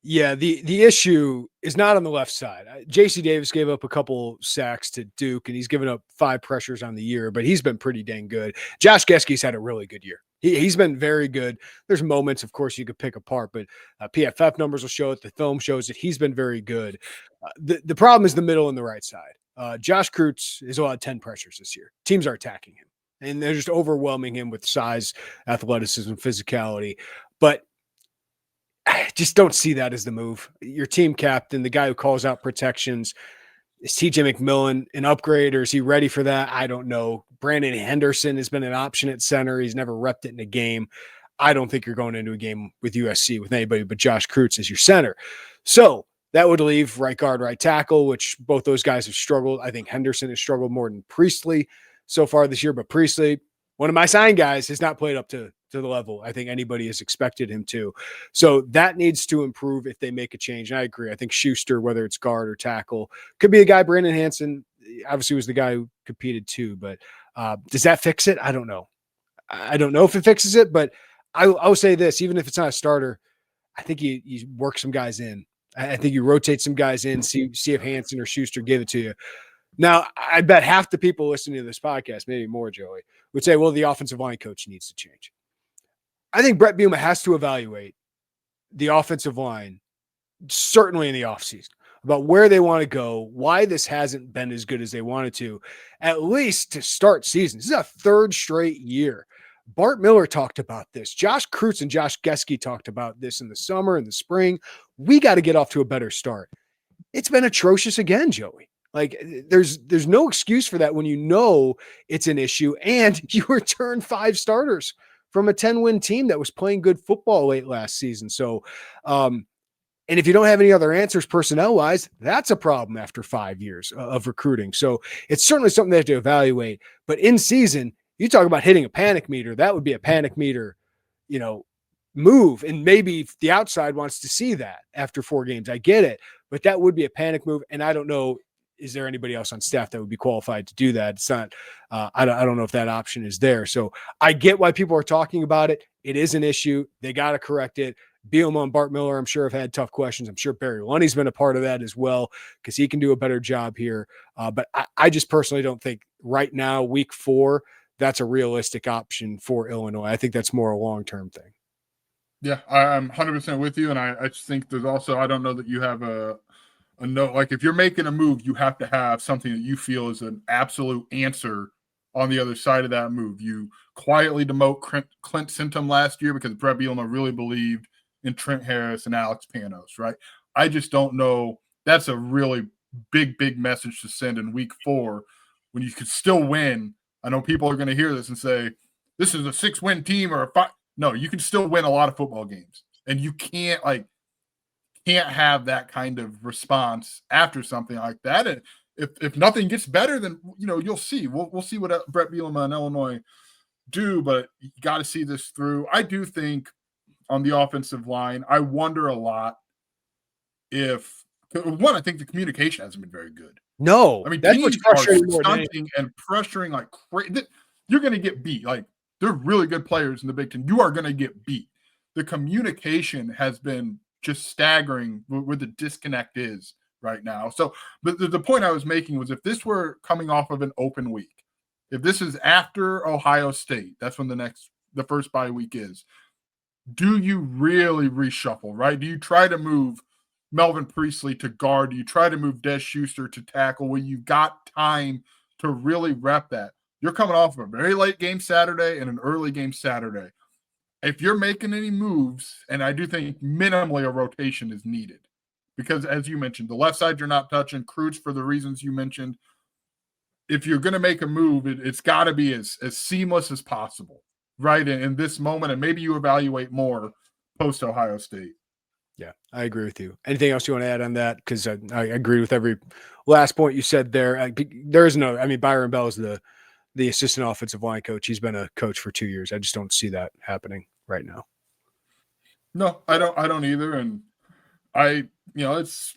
Yeah, the issue is not on the left side. J.C. Davis gave up a couple sacks to Duke, and he's given up 5 pressures on the year, but he's been pretty dang good. Josh Geske's had a really good year. He's been very good. There's moments, of course, you could pick apart, but PFF numbers will show it. The film shows that he's been very good. The problem is the middle and the right side. Josh Kreutz has allowed 10 pressures this year. Teams are attacking him, and they're just overwhelming him with size, athleticism, physicality. But I just don't see that as the move. Your team captain, the guy who calls out protections, is TJ McMillan an upgrade, or is he ready for that? I don't know. Brandon Henderson has been an option at center. He's never repped it in a game. I don't think you're going into a game with USC with anybody but Josh Kreutz as your center. So that would leave right guard, right tackle, which both those guys have struggled. I think Henderson has struggled more than Priestley so far this year, but Priestley, one of my sign guys, has not played up to the level I think anybody has expected him to. So that needs to improve if they make a change. And I agree. I think Schuster, whether it's guard or tackle, could be a guy. Brandon Hansen obviously was the guy who competed too, but does that fix it? I don't know. I don't know if it fixes it, but I'll say this, even if it's not a starter, I think you work some guys in. I think you rotate some guys in, see if Hansen or Schuster give it to you. Now, I bet half the people listening to this podcast, maybe more, Joey, would say, well, the offensive line coach needs to change. I think Brett Bielema has to evaluate the offensive line, certainly in the offseason, about where they want to go, why this hasn't been as good as they wanted to, at least to start season. This is a 3rd straight year. Bart Miller talked about this. Josh Kreutz and Josh Geske talked about this in the summer and the spring. We got to get off to a better start. It's been atrocious again, Joey. Like, there's no excuse for that when you know it's an issue, and you return 5 starters from a 10-win team that was playing good football late last season. So, and if you don't have any other answers personnel-wise, that's a problem after 5 years of recruiting. So it's certainly something they have to evaluate. But in season, you talk about hitting a panic meter. That would be a panic meter, move. And maybe the outside wants to see that after 4 games. I get it, but that would be a panic move. And I don't know, is there anybody else on staff that would be qualified to do that? It's not, I don't know if that option is there. So I get why people are talking about it. It is an issue. They got to correct it. Bielema and Bart Miller, I'm sure, have had tough questions. I'm sure Barry Lunny's been a part of that as well, because he can do a better job here. But I just personally don't think right now, week 4, that's a realistic option for Illinois. I think that's more a long-term thing. Yeah, I'm 100% with you. And I just think there's also, I don't know that you have a note. Like, if you're making a move, you have to have something that you feel is an absolute answer on the other side of that move. You quietly demote Clint Sintum last year because Brett Bielema really believed in Trent Harris and Alex Panos, right? I just don't know. That's a really big message to send in week 4 when you could still win. I know people are going to hear this and say, this is a 6-win team or a 5. No, you can still win a lot of football games. And you can't have that kind of response after something like that. And if nothing gets better, then, you'll see. We'll see what Brett Bielema and Illinois do, but you got to see this through. I do think on the offensive line, I wonder a lot if I think the communication hasn't been very good. No, I mean, that's teams what's are frustrating stunting and pressuring like crazy. You're going to get beat. Like, they're really good players in the Big Ten. You are going to get beat. The communication has been just staggering where the disconnect is right now. So the point I was making was, if this were coming off of an open week, if this is after Ohio State, that's when the first bye week is. Do you really reshuffle, right? Do you try to move Melvin Priestley to guard? Do you try to move Des Schuster to tackle where you've got time to really rep that? You're coming off of a very late game Saturday and an early game Saturday. If you're making any moves, and I do think minimally a rotation is needed, because as you mentioned, the left side you're not touching, Cruz for the reasons you mentioned. If you're going to make a move, it's got to be as seamless as possible, right? In this moment, and maybe you evaluate more post Ohio State. Yeah, I agree with you. Anything else you want to add on that? Because I agree with every last point you said there. There is no, Byron Bell is the assistant offensive line coach. He's been a coach for 2 years. I just don't see that happening right now. No, I don't either. And it's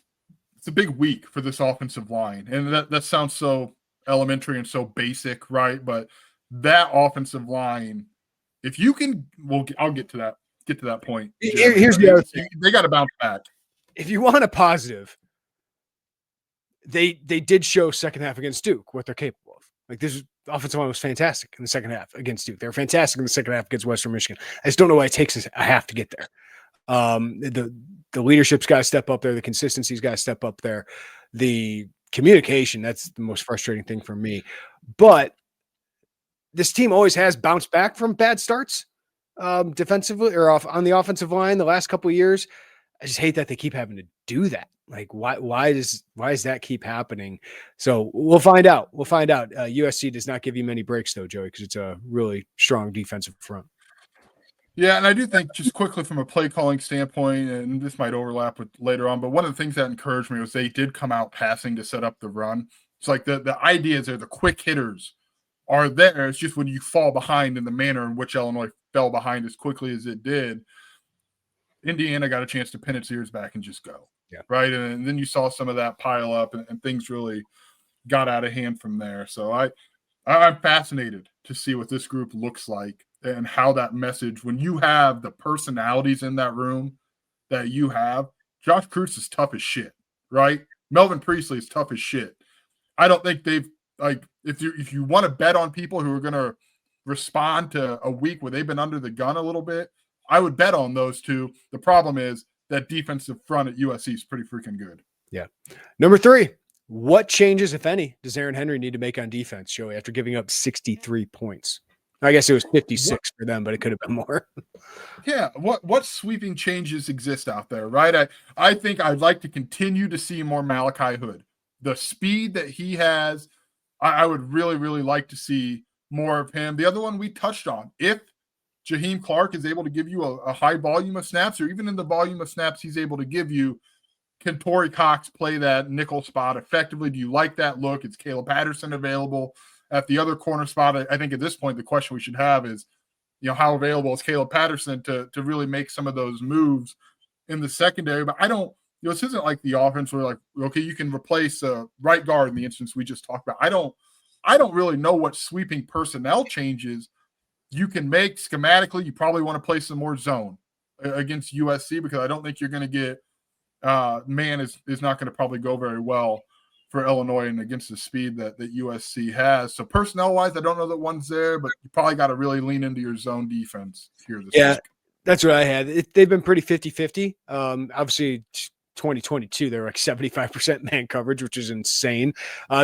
a big week for this offensive line. And that sounds so elementary and so basic, right? But that offensive line, if you can, I'll get to that point. Here's the other thing. They got to bounce back. If you want a positive, they did show second half against Duke what they're capable of. Like, this offensive line was fantastic in the second half against Duke. They were fantastic in the second half against Western Michigan. I just don't know why it takes a half to get there. The leadership's got to step up there. The consistency's got to step up there. The communication, that's the most frustrating thing for me. But this team always has bounced back from bad starts defensively or on the offensive line the last couple of years. I just hate that they keep having to do that. Like, why does that keep happening? So we'll find out. USC does not give you many breaks though, Joey, because it's a really strong defensive front. Yeah, and I do think, just quickly from a play calling standpoint, and this might overlap with later on, but one of the things that encouraged me was they did come out passing to set up the run. It's like the ideas are, the quick hitters are there. It's just when you fall behind in the manner in which Illinois fell behind as quickly as it did, Indiana got a chance to pin its ears back and just go. Yeah. Right. And then you saw some of that pile up and things really got out of hand from there. So I'm fascinated to see what this group looks like and how that message, when you have the personalities in that room that you have. Josh Cruz is tough as shit, right? Melvin Priestley is tough as shit. I don't think they've, like, if you want to bet on people who are going to respond to a week where they've been under the gun a little bit, I would bet on those two. The problem is that defensive front at USC is pretty freaking good. Yeah. Number 3, what changes, if any, does Aaron Henry need to make on defense, Joey, after giving up 63 points? I guess it was 56 for them, but it could have been more. Yeah. What sweeping changes exist out there, right? I think I'd like to continue to see more Malachi Hood. The speed that he has, I would really, really like to see more of him. The other one we touched on, if Jaheim Clark is able to give you a high volume of snaps, or even in the volume of snaps he's able to give you, can Torrey Cox play that nickel spot effectively? Do you like that look? Is Caleb Patterson available at the other corner spot? I think at this point, the question we should have is how available is Caleb Patterson to really make some of those moves in the secondary. But I don't, this isn't like the offense where like, okay, you can replace right guard in the instance we just talked about. I don't really know what sweeping personnel changes you can make schematically. You probably want to play some more zone against USC because I don't think you're going to get man is not going to probably go very well for Illinois and against the speed that USC has. So personnel-wise, I don't know that one's there, but you probably got to really lean into your zone defense here this week. That's what I had. They've been pretty 50-50. Obviously, 2022, they're like 75% man coverage, which is insane.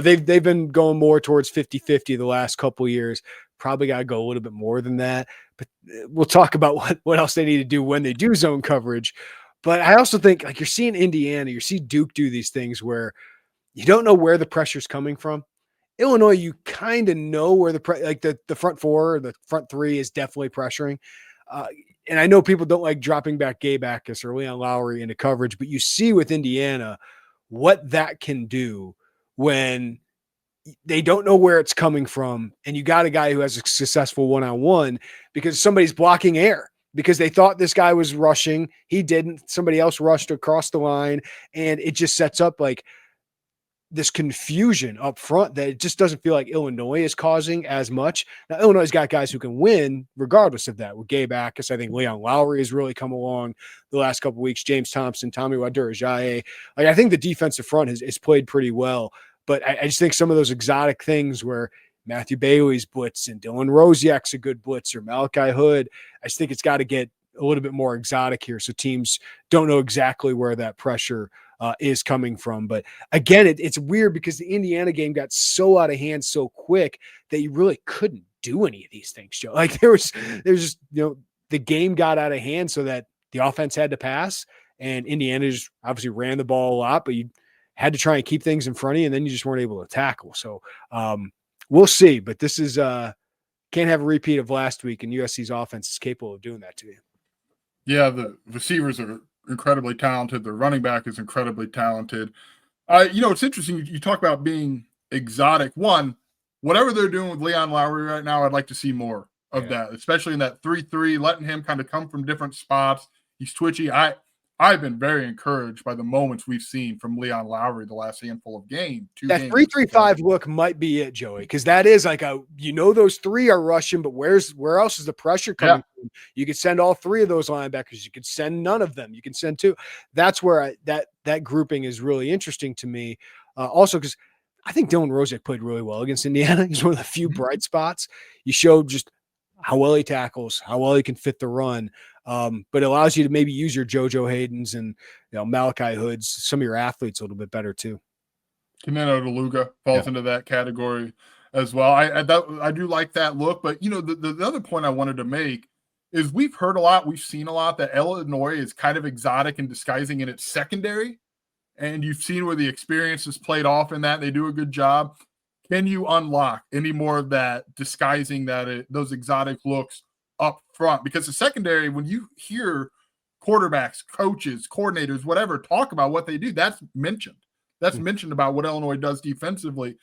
They've been going more towards 50-50 the last couple years. Probably got to go a little bit more than that. But we'll talk about what else they need to do when they do zone coverage. But I also think like you're seeing Indiana, you see Duke do these things where you don't know where the pressure's coming from. Illinois, you kind of know where the front four or the front three is definitely pressuring. And I know people don't like dropping back Gabe Backus or Leon Lowry into coverage, but you see with Indiana what that can do when they don't know where it's coming from. And you got a guy who has a successful one-on-one because somebody's blocking air because they thought this guy was rushing. He didn't. Somebody else rushed across the line, and it just sets up like this confusion up front that it just doesn't feel like Illinois is causing as much. Now, Illinois' got guys who can win regardless of that. With Gabe Backus, I think Leon Lowry has really come along the last couple of weeks. James Thompson, Tommy Wadura-Ajayi. Like, I think the defensive front has played pretty well, but I just think some of those exotic things where Matthew Bailey's blitz and Dylan Rosiak's a good blitzer, Malachi Hood, I just think it's got to get a little bit more exotic here so teams don't know exactly where that pressure is coming from. But again, it's weird because the Indiana game got so out of hand so quick that you really couldn't do any of these things, Joe. Like there's just, the game got out of hand so that the offense had to pass and Indiana just obviously ran the ball a lot, but you had to try and keep things in front of you and then you just weren't able to tackle. So we'll see, but this is can't have a repeat of last week, and USC's offense is capable of doing that to you. Yeah, the receivers are incredibly talented. The running back is incredibly talented. It's interesting. You talk about being exotic. One, whatever they're doing with Leon Lowry right now, I'd like to see more of that, especially in that 3-3, letting him kind of come from different spots. He's twitchy. I've been very encouraged by the moments we've seen from Leon Lowry the last handful of games. That 3-3-5 look might be it, Joey, because that is like those three are rushing, but where else is the pressure coming from? You could send all three of those linebackers. You could send none of them. You can send two. That's where that grouping is really interesting to me. Also, because I think Dylan Rosiak played really well against Indiana. He's one of the few bright spots. He showed just how well he tackles, how well he can fit the run. But it allows you to maybe use your JoJo Haydens and Malachi Hoods, some of your athletes a little bit better too. Caneno DeLuga falls into that category as well. I do like that look, but the other point I wanted to make is we've heard a lot, we've seen a lot that Illinois is kind of exotic and disguising in its secondary, and you've seen where the experience is played off in that. They do a good job. Can you unlock any more of that disguising those exotic looks up front? Because the secondary, when you hear quarterbacks, coaches, coordinators, whatever, talk about what they do, that's mentioned. That's mentioned about what Illinois does defensively.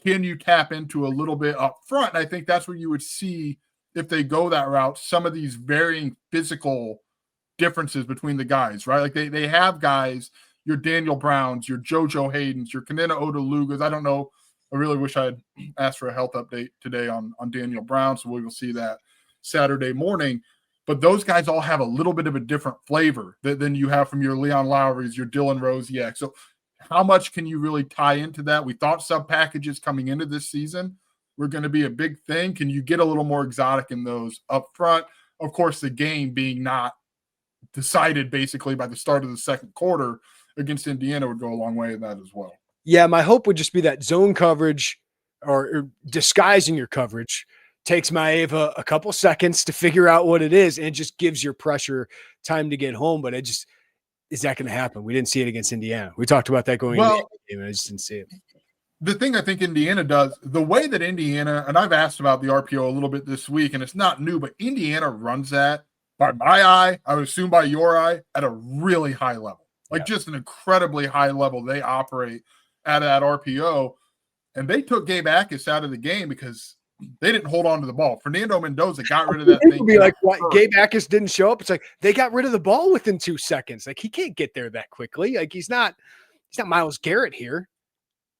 Can you tap into a little bit up front? And I think that's where you would see, if they go that route, some of these varying physical differences between the guys, right? Like they have guys, your Daniel Browns, your JoJo Haydens, your Caneno Odelugas. I don't know. I really wish I had asked for a health update today on Daniel Brown, so we will see that Saturday morning. But those guys all have a little bit of a different flavor than you have from your Leon Lowry's, your Dylan Rosiak. So how much can you really tie into that? We thought sub packages coming into this season were going to be a big thing. Can you get a little more exotic in those up front? Of course, the game being not decided basically by the start of the second quarter against Indiana would go a long way in that as well. Yeah, my hope would just be that zone coverage or disguising your coverage takes Maiava a couple seconds to figure out what it is and it just gives your pressure time to get home. But is that going to happen? We didn't see it against Indiana. We talked about that going into the game, and I just didn't see it. The thing I think Indiana does, the way that Indiana, and I've asked about the RPO a little bit this week, and it's not new, but Indiana runs that, by my eye, I would assume by your eye, at a really high level. Just an incredibly high level they operate at that RPO. And they took Gabe Backus out of the game because they didn't hold on to the ball. Fernando Mendoza got rid of that thing. Be like, what? Gabe Akis didn't show up. It's like they got rid of the ball within 2 seconds. Like he can't get there that quickly. Like he's not Myles Garrett here.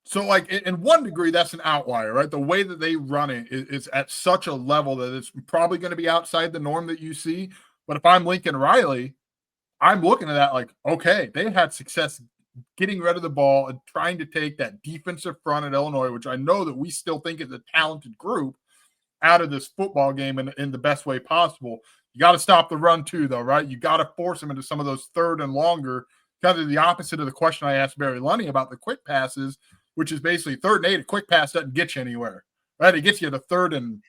So, like, in one degree, that's an outlier, right? The way that they run it is at such a level that it's probably going to be outside the norm that you see. But if I'm Lincoln Riley, I'm looking at that like, okay, they had success getting rid of the ball and trying to take that defensive front at Illinois, which I know that we still think is a talented group, out of this football game in the best way possible. You got to stop the run too, though, right? You got to force them into some of those third and longer, kind of the opposite of the question I asked Barry Lunny about the quick passes, which is basically 3rd and 8. A quick pass doesn't get you anywhere, right? It gets you to 3rd and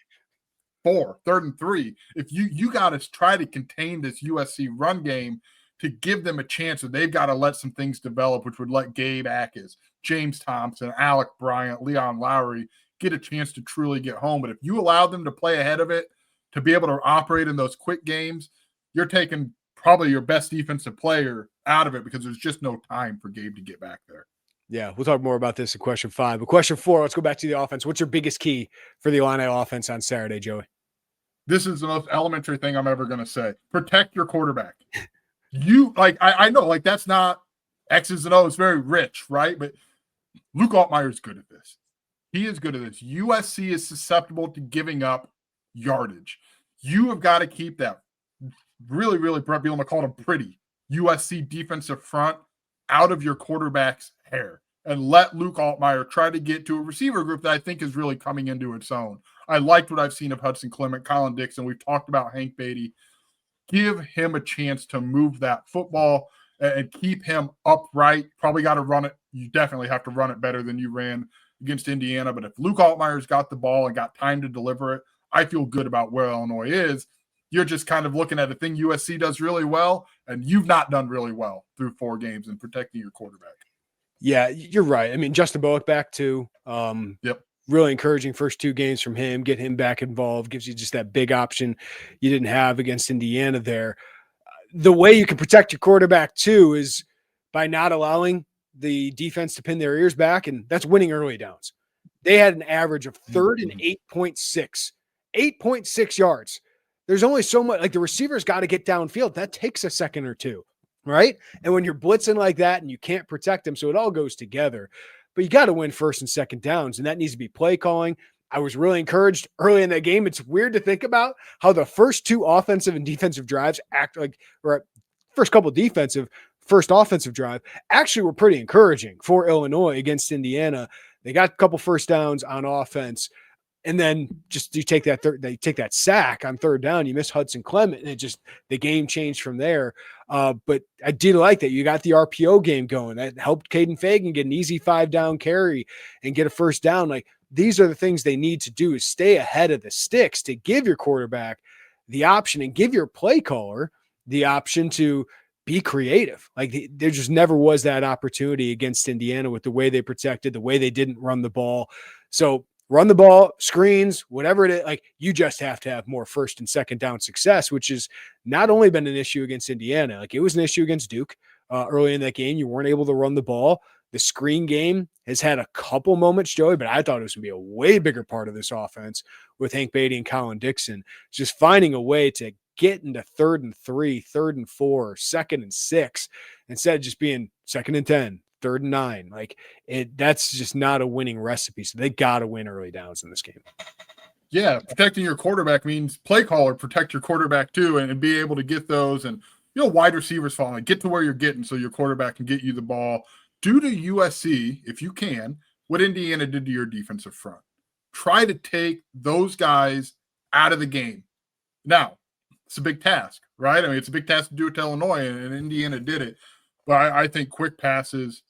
4, 3rd and 3. If you got to try to contain this USC run game to give them a chance, that they've got to let some things develop, which would let Gabe Akis, James Thompson, Alec Bryant, Leon Lowry get a chance to truly get home. But if you allow them to play ahead of it, to be able to operate in those quick games, you're taking probably your best defensive player out of it because there's just no time for Gabe to get back there. Yeah, we'll talk more about this in question 5. But question 4, let's go back to the offense. What's your biggest key for the Illini offense on Saturday, Joey? This is the most elementary thing I'm ever going to say. Protect your quarterback. I know, like, that's not X's and O's, very rich, right? But Luke Altmaier's good at this. He is good at this. USC is susceptible to giving up yardage. You have got to keep that really, really, Brett Bielema called him pretty, USC defensive front out of your quarterback's hair and let Luke Altmaier try to get to a receiver group that I think is really coming into its own. I liked what I've seen of Hudson Clement, Colin Dixon. We've talked about Hank Beatty. Give him a chance to move that football and keep him upright. Probably got to run it. You definitely have to run it better than you ran against Indiana. But if Luke Altmaier's got the ball and got time to deliver it, I feel good about where Illinois is. You're just kind of looking at a thing USC does really well, and you've not done really well through 4 games in protecting your quarterback. Yeah, you're right. I mean, Justin Bowick back too. Yep. Really encouraging first 2 games from him. Get him back involved. Gives you just that big option you didn't have against Indiana there. The way you can protect your quarterback too is by not allowing the defense to pin their ears back, and that's winning early downs. They had an average of 3rd and 8.6. 8.6 yards. There's only so much, like the receivers got to get downfield. That takes a second or 2, right? And when you're blitzing like that and you can't protect them, so it all goes together. But you got to win 1st and 2nd downs, and that needs to be play calling. I was really encouraged early in that game. It's weird to think about how the first 2 offensive and defensive drives first offensive drive actually were pretty encouraging for Illinois against Indiana. They got a couple first downs on offense. And then just you take that sack on 3rd down, you miss Hudson Clement, and the game changed from there. But I did like that you got the RPO game going. That helped Caden Fagan get an easy 5-down carry and get a first down. Like these are the things they need to do, is stay ahead of the sticks to give your quarterback the option and give your play caller the option to be creative. Like there just never was that opportunity against Indiana with the way they protected, the way they didn't run the ball. So run the ball, screens, whatever it is, like you just have to have more 1st and 2nd down success, which has not only been an issue against Indiana, like it was an issue against Duke early in that game. You weren't able to run the ball. The screen game has had a couple moments, Joey, but I thought it was going to be a way bigger part of this offense with Hank Beatty and Colin Dixon, just finding a way to get into 3rd and 3, 3rd and 4, 2nd and 6, instead of just being 2nd and 10. 3rd and 9, like that's just not a winning recipe. So they got to win early downs in this game. Yeah, protecting your quarterback means play caller protect your quarterback too, and be able to get those, and wide receivers falling, get to where you're getting so your quarterback can get you the ball. Do to USC, if you can, what Indiana did to your defensive front. Try to take those guys out of the game. Now, it's a big task, right? I mean, it's a big task to do it to Illinois, and Indiana did it. But I think quick passes,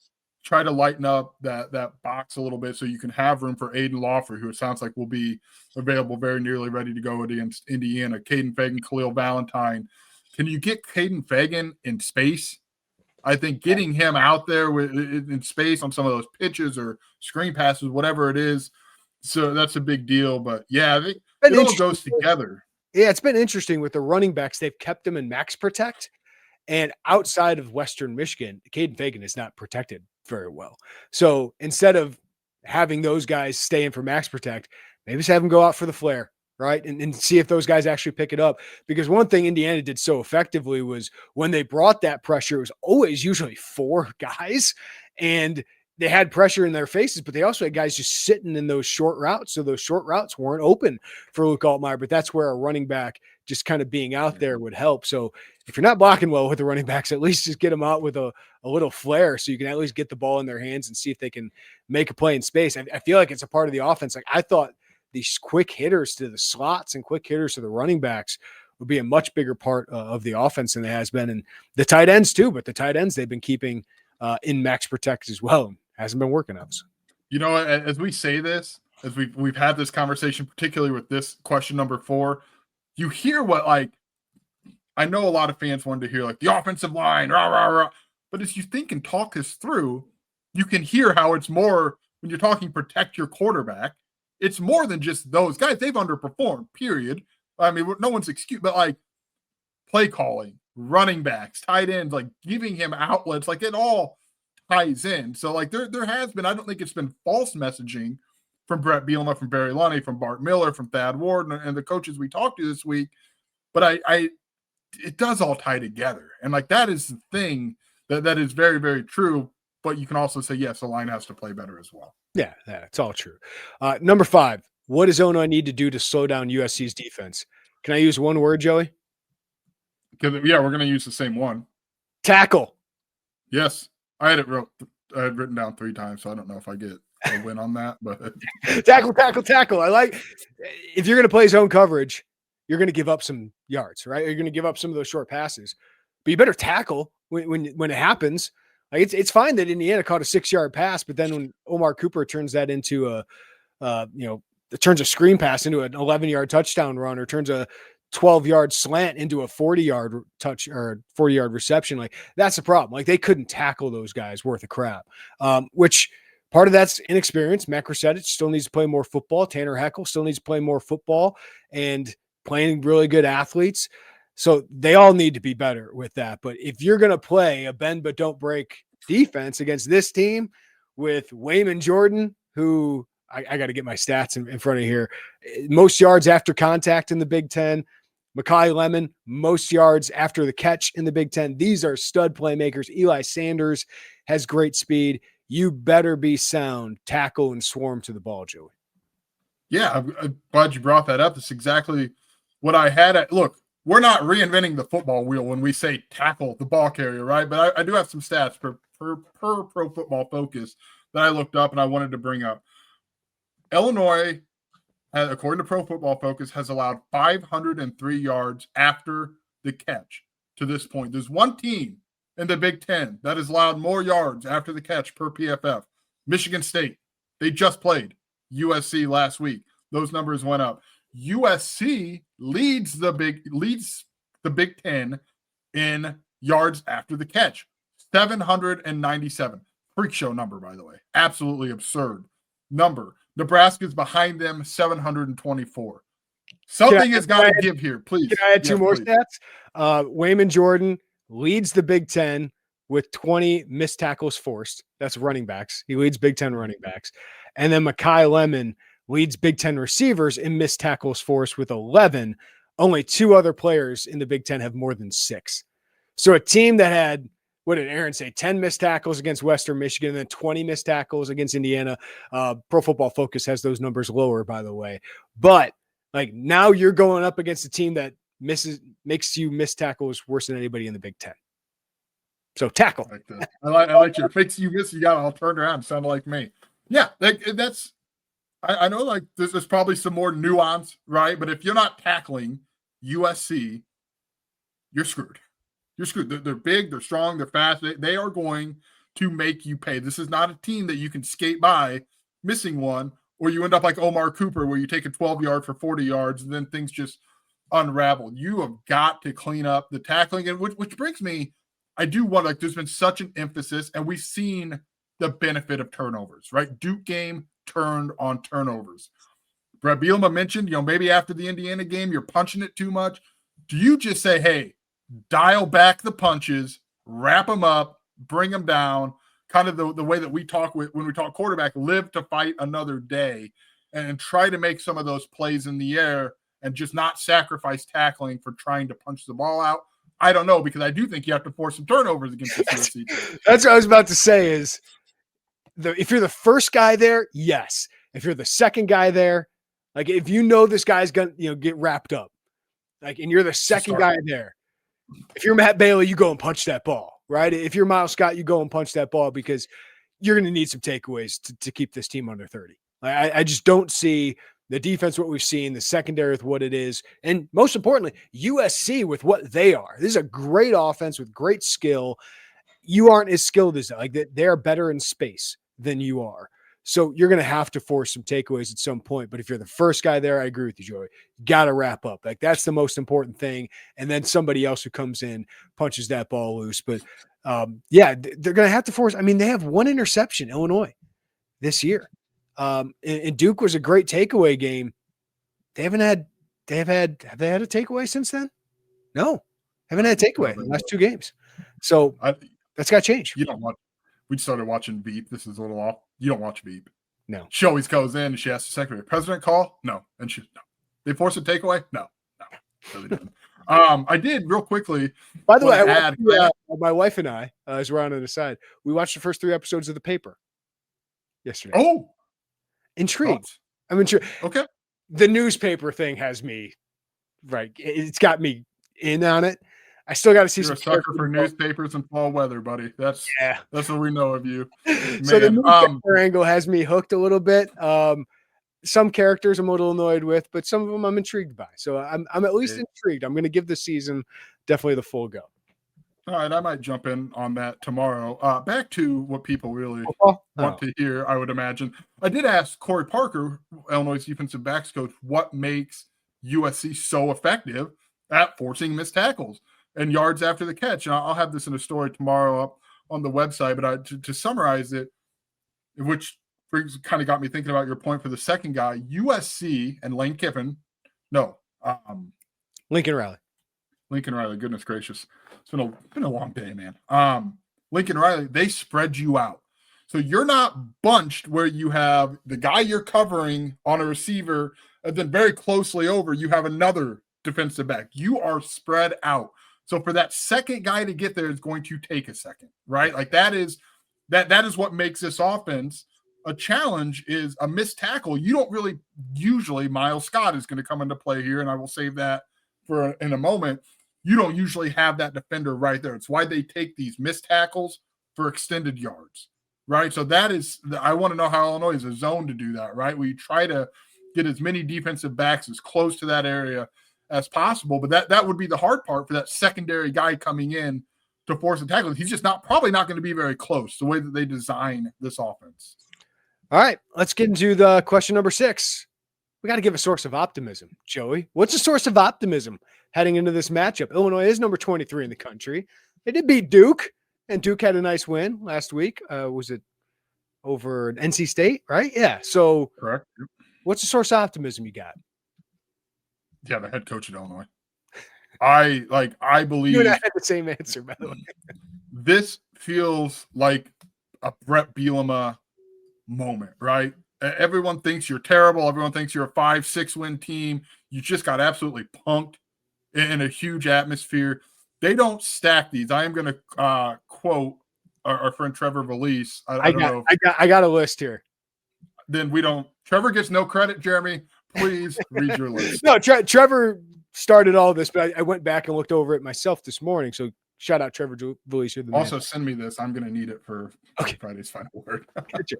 try to lighten up that box a little bit so you can have room for Aiden Lawford, who it sounds like will be available very nearly ready to go against Indiana. Caden Fagan, Khalil Valentine. Can you get Caden Fagan in space? I think getting him out there in space on some of those pitches or screen passes, whatever it is, so that's a big deal. But, yeah, it all goes together. Yeah, it's been interesting with the running backs. They've kept them in max protect. And outside of Western Michigan, Caden Fagan is not protected very well. So instead of having those guys stay in for max protect, maybe just have them go out for the flare, right? And see if those guys actually pick it up. Because one thing Indiana did so effectively was when they brought that pressure, it was always usually 4 guys, and they had pressure in their faces, but they also had guys just sitting in those short routes. So those short routes weren't open for Luke Altmaier, but that's where a running back just kind of being out there would help. So if you're not blocking well with the running backs, at least just get them out with a little flair so you can at least get the ball in their hands and see if they can make a play in space. I feel like it's a part of the offense. Like I thought these quick hitters to the slots and quick hitters to the running backs would be a much bigger part of the offense than it has been. And the tight ends too, but the tight ends they've been keeping in max protect as well. Hasn't been working out. You know, as we say this, as we've had this conversation, particularly with this question number 4, you hear what, like, I know a lot of fans wanted to hear like the offensive line, rah, rah, rah. But as you think and talk this through, you can hear how it's more when you're talking protect your quarterback. It's more than just those guys. They've underperformed, period. I mean, no one's excuse, but like play calling, running backs, tight ends, like giving him outlets, like it all ties in. So like there has been, I don't think it's been false messaging from Brett Bielema, from Barry Lunny, from Bart Miller, from Thad Ward, and the coaches we talked to this week. But it does all tie together. And like that is the thing that is very, very true. But you can also say, yes, the line has to play better as well. Yeah, it's all true. Number 5, what does Illinois need to do to slow down USC's defense? Can I use one word, Joey? Because yeah, we're going to use the same one. Tackle. Yes. I had written down 3 times, so I don't know if I get a win on that. But tackle. I like if you're going to play zone coverage, you're going to give up some yards, right? You're going to give up some of those short passes, but you better tackle when it happens. Like it's fine that Indiana caught a 6-yard pass, but then when Omar Cooper turns that into it turns a screen pass into an 11-yard touchdown run, or turns a 12-yard slant into a 40-yard touch or 40-yard reception. Like that's the problem. Like they couldn't tackle those guys worth of crap, which part of that's inexperience. Matt Krasevich still needs to play more football. Tanner Heckel still needs to play more football and playing really good athletes. So they all need to be better with that. But if you're going to play a bend but don't break defense against this team with Wayman Jordan, who I got to get my stats in front of here, most yards after contact in the Big Ten, Makai Lemon, most yards after the catch in the Big Ten. These are stud playmakers. Eli Sanders has great speed. You better be sound, tackle, and swarm to the ball, Joey. Yeah, I'm glad you brought that up. That's exactly what I had. Look, we're not reinventing the football wheel when we say tackle the ball carrier, right? But I do have some stats per Pro Football Focus that I looked up and I wanted to bring up. Illinois, according to Pro Football Focus, has allowed 503 yards after the catch to this point. There's one team in the Big Ten that has allowed more yards after the catch per PFF. Michigan State. They just played USC last week. Those numbers went up. USC leads the Big Ten in yards after the catch. 797. Freak show number, by the way. Absolutely absurd number. Nebraska's behind them, 724. Something has got to give here, please. Can I add two more stats? Wayman Jordan leads the Big Ten with 20 missed tackles forced. That's running backs. He leads Big Ten running backs. And then Makai Lemon leads Big Ten receivers in missed tackles forced with 11. Only 2 other players in the Big Ten have more than 6. So a team that had, what did Aaron say, 10 missed tackles against Western Michigan and then 20 missed tackles against Indiana. Pro Football Focus has those numbers lower, by the way. But like now you're going up against a team that makes you miss tackles worse than anybody in the Big Ten. So tackle. I like your makes you miss. You got it all turned around. Sounded like me. Yeah, that's. I know like there's probably some more nuance, right? But if you're not tackling USC, you're screwed. You're screwed. They're big, they're strong, they're fast. They are going to make you pay. This is not a team that you can skate by missing one, or you end up like Omar Cooper, where you take a 12-yard for 40 yards, and then things just unravel. You have got to clean up the tackling, and which brings me, I do want, like, there's been such an emphasis, and we've seen the benefit of turnovers, right? Duke game turned on turnovers. Brett Bielema mentioned, maybe after the Indiana game, you're punching it too much. Do you just say, hey, dial back the punches, wrap them up, bring them down, kind of the way that we talk when we talk quarterback, live to fight another day, and try to make some of those plays in the air and just not sacrifice tackling for trying to punch the ball out? I don't know, because I do think you have to force some turnovers against the USC team. That's what I was about to say is if you're the first guy there, yes. If you're the second guy there, like if you know this guy's going to get wrapped up, like, and you're the second guy there, if you're Matt Bailey, you go and punch that ball, right? If you're Miles Scott, you go and punch that ball because you're going to need some takeaways to keep this team under 30. I just don't see the defense, what we've seen, the secondary with what it is, and most importantly, USC with what they are. This is a great offense with great skill. You aren't as skilled as that. Like they're better in space than you are. So you're going to have to force some takeaways at some point. But if you're the first guy there, I agree with you, Joey. You got to wrap up. Like that's the most important thing. And then somebody else who comes in punches that ball loose. But they're going to have to force. I mean, they have one interception, Illinois, this year. And Duke was a great takeaway game. Have they had a takeaway since then? No, haven't had a takeaway in the last two games. So that's got to change. We started watching Beep. This is a little off. You don't watch Beep. No. She always goes in and she asks the secretary, "President call?" No. And no. They force a takeaway? No. Really didn't. I did real quickly. By the way, my wife and I, as we're on the side, we watched the first 3 episodes of The Paper yesterday. Oh, intrigued. I'm intrigued. Okay. The newspaper thing has me right. It's got me in on it. I still got to see You're a sucker for newspapers and fall weather, buddy. That's what we know of you. Man. So the newspaper angle has me hooked a little bit. Some characters I'm a little annoyed with, but some of them I'm intrigued by. So I'm at least intrigued. I'm going to give the season definitely the full go. All right, I might jump in on that tomorrow. Back to what people really want to hear, I would imagine. I did ask Corey Parker, Illinois defensive backs coach, what makes USC so effective at forcing missed tackles and yards after the catch. And I'll have this in a story tomorrow up on the website. But to summarize it, which kind of got me thinking about your point for the second guy, USC and Lincoln Riley, goodness gracious. It's been a long day, man. Lincoln Riley, they spread you out. So you're not bunched where you have the guy you're covering on a receiver, and then very closely over, you have another defensive back. You are spread out. So for that second guy to get there is going to take a second, right? Like that is what makes this offense a challenge, is a missed tackle. You don't really usually, Miles Scott is going to come into play here, and I will save that for in a moment. You don't usually have that defender right there. It's why they take these missed tackles for extended yards, right? So I want to know how Illinois is a zone to do that, right? We try to get as many defensive backs as close to that area as possible, but that would be the hard part for that secondary guy coming in to force a tackle. He's just probably not going to be very close the way that they design this offense. All right, let's get into the question number 6. We got to give a source of optimism, Joey. What's a source of optimism heading into this matchup? Illinois is number 23 in the country. They did beat Duke, and Duke had a nice win last week. Was it over NC State, right? Yeah. So correct. What's the source of optimism you got? Yeah, the head coach at Illinois. I believe you and I had the same answer, by the way. This feels like a Brett Bielema moment, right? Everyone thinks you're terrible. Everyone thinks you're a 5-6 win team. You just got absolutely punked in a huge atmosphere. They don't stack these. I am going to quote our friend Trevor Valise. I got a list here. Then we don't. Trevor gets no credit. Jeremy, please read your list. No, Trevor started all this, but I went back and looked over it myself this morning. So shout out Trevor Valise. Also, send me this. I'm going to need it for Friday's final word. Gotcha.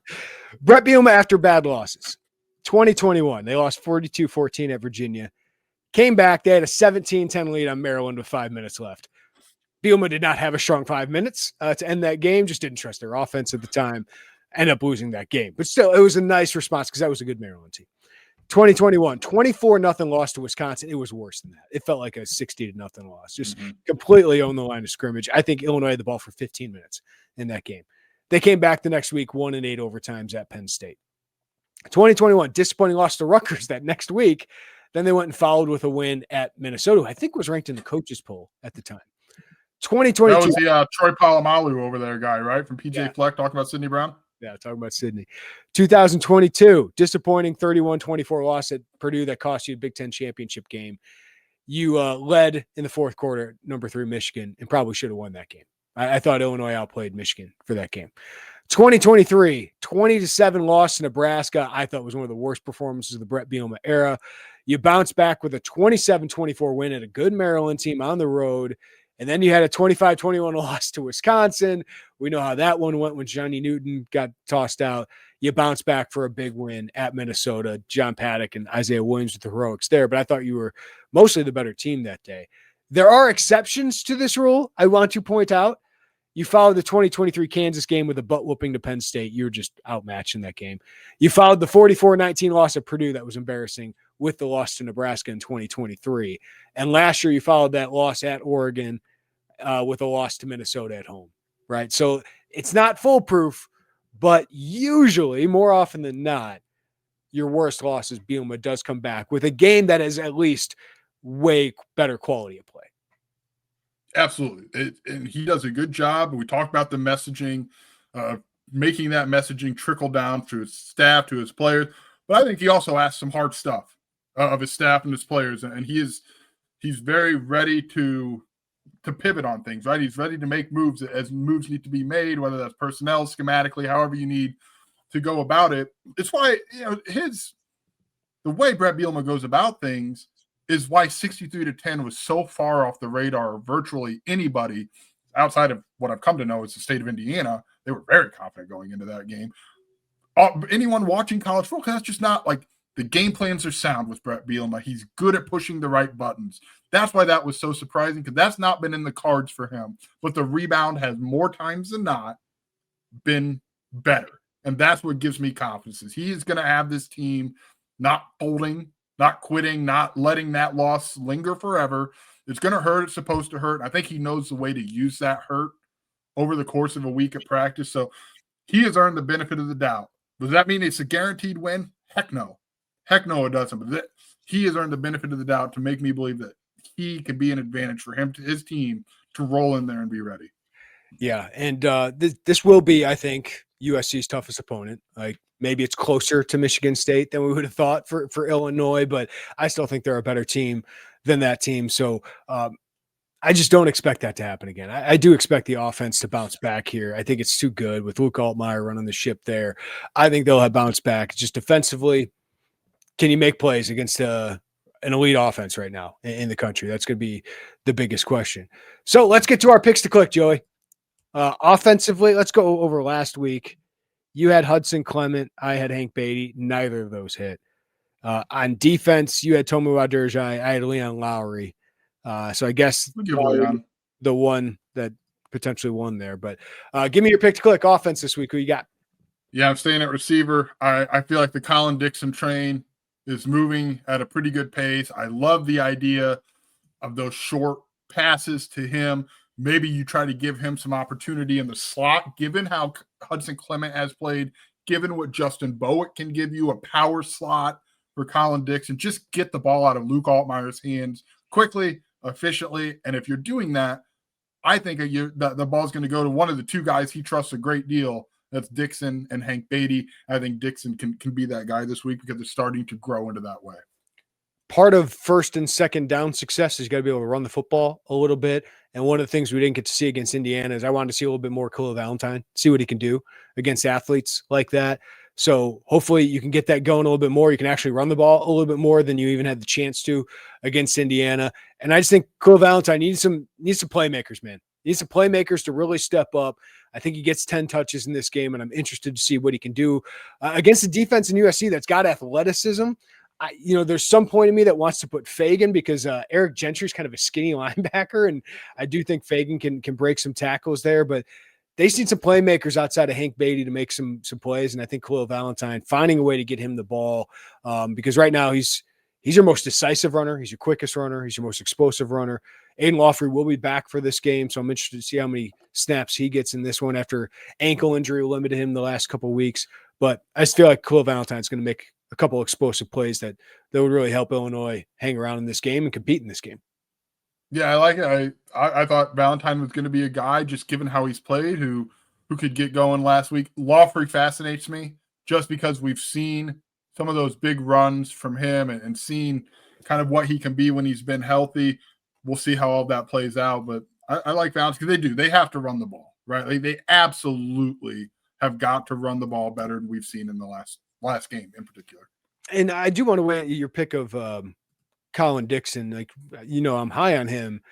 Brett Bielema after bad losses. 2021, they lost 42-14 at Virginia. Came back. They had a 17-10 lead on Maryland with 5 minutes left. Bielema did not have a strong 5 minutes to end that game. Just didn't trust their offense at the time. Ended up losing that game. But still, it was a nice response because that was a good Maryland team. 2021, 24-0 loss to Wisconsin. It was worse than that. It felt like a 60-0 loss. Just completely owned the line of scrimmage. I think Illinois had the ball for 15 minutes in that game. They came back the next week, 1-8 overtimes at Penn State. 2021, disappointing loss to Rutgers that next week. Then they went and followed with a win at Minnesota, who I think was ranked in the coaches poll at the time. 2022. That was the Troy Polamalu over there guy, right? From PJ Fleck talking about Sidney Brown. that. Talking about Sydney. 2022, disappointing 31-24 loss at Purdue that cost you a Big Ten championship game. You led in the fourth quarter, number 3 Michigan, and probably should have won that game. I thought Illinois outplayed Michigan for that game. 2023, 20-7 loss to Nebraska. I thought was one of the worst performances of the Brett Bielema era. You bounced back with a 27-24 win at a good Maryland team on the road. And then you had a 25-21 loss to Wisconsin. We know how that one went when Johnny Newton got tossed out. You bounced back for a big win at Minnesota. John Paddock and Isaiah Williams with the heroics there, but I thought you were mostly the better team that day. There are exceptions to this rule. I want to point out, you followed the 2023 Kansas game with a butt whooping to Penn State. You were just outmatched in that game. You followed the 44-19 loss at Purdue. That was embarrassing with the loss to Nebraska in 2023. And last year you followed that loss at Oregon with a loss to Minnesota at home, right? So it's not foolproof, but usually, more often than not, your worst loss is Bielema does come back with a game that is at least way better quality of play. Absolutely. And he does a good job. We talked about the messaging, making that messaging trickle down to his staff, to his players. But I think he also asked some hard stuff of his staff and his players. And he's very ready to pivot on things, right? He's ready to make moves as moves need to be made, whether that's personnel, schematically, however you need to go about it. It's why, the way Brett Bielema goes about things is why 63-10 was so far off the radar of virtually anybody outside of what I've come to know is the state of Indiana. They were very confident going into that game. Anyone watching college football, that's just not like the game plans are sound with Brett Bielema. He's good at pushing the right buttons. That's why that was so surprising, because that's not been in the cards for him. But the rebound has more times than not been better. And that's what gives me confidence. Is he is going to have this team not folding, not quitting, not letting that loss linger forever. It's going to hurt. It's supposed to hurt. I think he knows the way to use that hurt over the course of a week of practice. So he has earned the benefit of the doubt. Does that mean it's a guaranteed win? Heck no. Heck no, it doesn't. But he has earned the benefit of the doubt to make me believe that he could be an advantage for him, to his team, to roll in there and be ready. Yeah, and this will be, I think, USC's toughest opponent. Like, maybe it's closer to Michigan State than we would have thought for Illinois, but I still think they're a better team than that team. So I just don't expect that to happen again. I do expect the offense to bounce back here. I think it's too good with Luke Altmaier running the ship there. I think they'll have bounced back. Just defensively, can you make plays against an elite offense right now in the country? That's going to be the biggest question. So let's get to our picks to click, Joey. Offensively, let's go over last week. You had Hudson Clement. I had Hank Beatty. Neither of those hit. On defense, you had Tomu Adirjai. I had Leon Lowry. So I guess the one that potentially won there. But give me your pick to click offense this week. Who you got? Yeah, I'm staying at receiver. I feel like the Colin Dixon train is moving at a pretty good pace. I love the idea of those short passes to him. Maybe you try to give him some opportunity in the slot, given how Hudson Clement has played, given what Justin Bowick can give you, a power slot for Colin Dixon. Just get the ball out of Luke Altmaier's hands quickly, efficiently. And if you're doing that, I think the ball's going to go to one of the two guys he trusts a great deal. That's Dixon and Hank Beatty. I think Dixon can be that guy this week because they're starting to grow into that way. Part of first and second down success is you got to be able to run the football a little bit. And one of the things we didn't get to see against Indiana is I wanted to see a little bit more Khalil Valentine, see what he can do against athletes like that. So hopefully you can get that going a little bit more. You can actually run the ball a little bit more than you even had the chance to against Indiana. And I just think Khalil Valentine needs some playmakers, man. He needs some playmakers to really step up. I think he gets 10 touches in this game, and I'm interested to see what he can do against the defense in USC that's got athleticism. There's some point in me that wants to put Fagan because Eric Gentry's kind of a skinny linebacker, and I do think Fagan can break some tackles there, but they need some playmakers outside of Hank Beatty to make some plays, and I think Khalil Valentine finding a way to get him the ball because right now he's your most decisive runner, he's your quickest runner, he's your most explosive runner. Aiden Lawfrey will be back for this game, so I'm interested to see how many snaps he gets in this one after ankle injury limited him the last couple of weeks. But I just feel like Khalil Valentine's going to make a couple explosive plays that would really help Illinois hang around in this game and compete in this game. Yeah, I like it. I thought Valentine was going to be a guy, just given how he's played, who who could get going last week. Lawfrey fascinates me just because we've seen some of those big runs from him and seen kind of what he can be when he's been healthy. We'll see how all that plays out, but I like Valens because they have to run the ball, right? Like they absolutely have got to run the ball better than we've seen in the last game in particular. And I do want to weigh your pick of Colin Dixon. Like, I'm high on him.